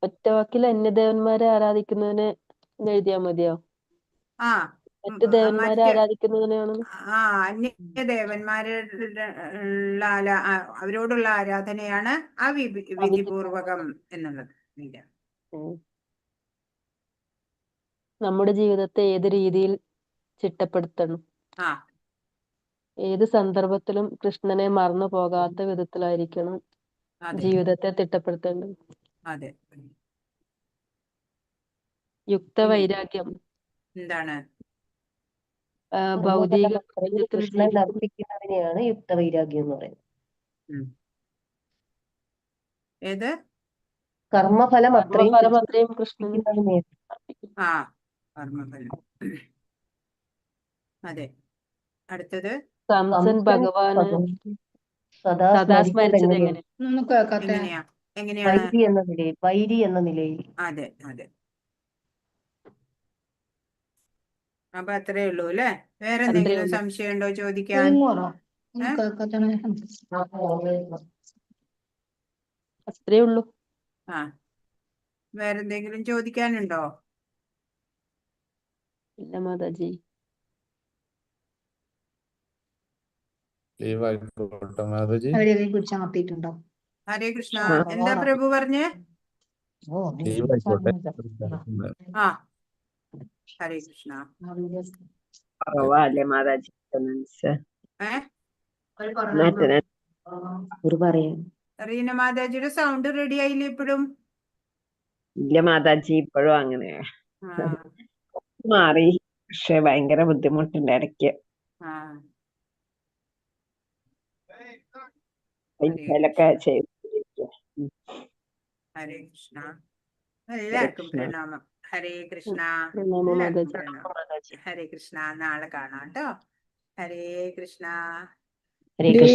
ഒറ്റവാക്കിൽ അന്യദേവന്മാരെ ആരാധിക്കുന്നതിന് എഴുതിയാ മതിയോ? ആ മറ്റ് ദേവന്മാരെ ആരാധിക്കുന്നതിനാണ്. അന്യദേവന്മാരുള്ള അവരോടുള്ള ആരാധനയാണ് അവിധിപൂർവകം എന്നുള്ളത്. നമ്മുടെ ജീവിതത്തെ ഏത് രീതിയിൽ ചിട്ടപ്പെടുത്തണം? ഏത് സന്ദർഭത്തിലും കൃഷ്ണനെ മറന്നു പോകാത്ത വിധത്തിലായിരിക്കണം ജീവിതത്തെ തിട്ടപ്പെടുത്തേണ്ടത്. അതെ. യുക്ത വൈരാഗ്യം എന്താണ്? ഭൗതിക കൃഷ്ണൻ അർപ്പിക്കുന്നതിനെയാണ് യുക്ത വൈരാഗ്യം എന്ന് പറയുന്നത്. ഏത്? കർമ്മഫലം അത്രയും കൃഷ്ണൻ. കർമ്മഫലം. അതെ. അടുത്തത് കംസൻ ഭഗവാന് സദാ സ്മരിച്ചത് എങ്ങനെയാണ്? വൈരി എന്ന നിലയിൽ. അതെ അതെ. അപ്പൊ അത്രേ ഉള്ളൂ അല്ലെ. വേറെ എന്തെങ്കിലും സംശയം ഉണ്ടോ ചോദിക്കാൻ? അത്രേ ഉള്ളൂ. വേറെന്തെങ്കിലും ചോദിക്കാനുണ്ടോ? ഇല്ല മാതാജി. ഹരേ കൃഷ്ണ. എന്താ പ്രഭു പറഞ്ഞേ? ഹരേ കൃഷ്ണ. മാതാജി റീന മാതാജിയുടെ സൗണ്ട് റെഡി ആയില്ലേ ഇപ്പോഴും? ഇല്ല മാതാജി, ഇപ്പോഴും അങ്ങനെ മാറി. പക്ഷെ ഭയങ്കര ബുദ്ധിമുട്ടുണ്ട് ഇടയ്ക്ക്. ഹരേ കൃഷ്ണ. എല്ലാവർക്കും പ്രണാമം. ഹരേ കൃഷ്ണ. ഹരേ കൃഷ്ണ. നാളെ കാണാം കേട്ടോ. ഹരേ കൃഷ്ണ.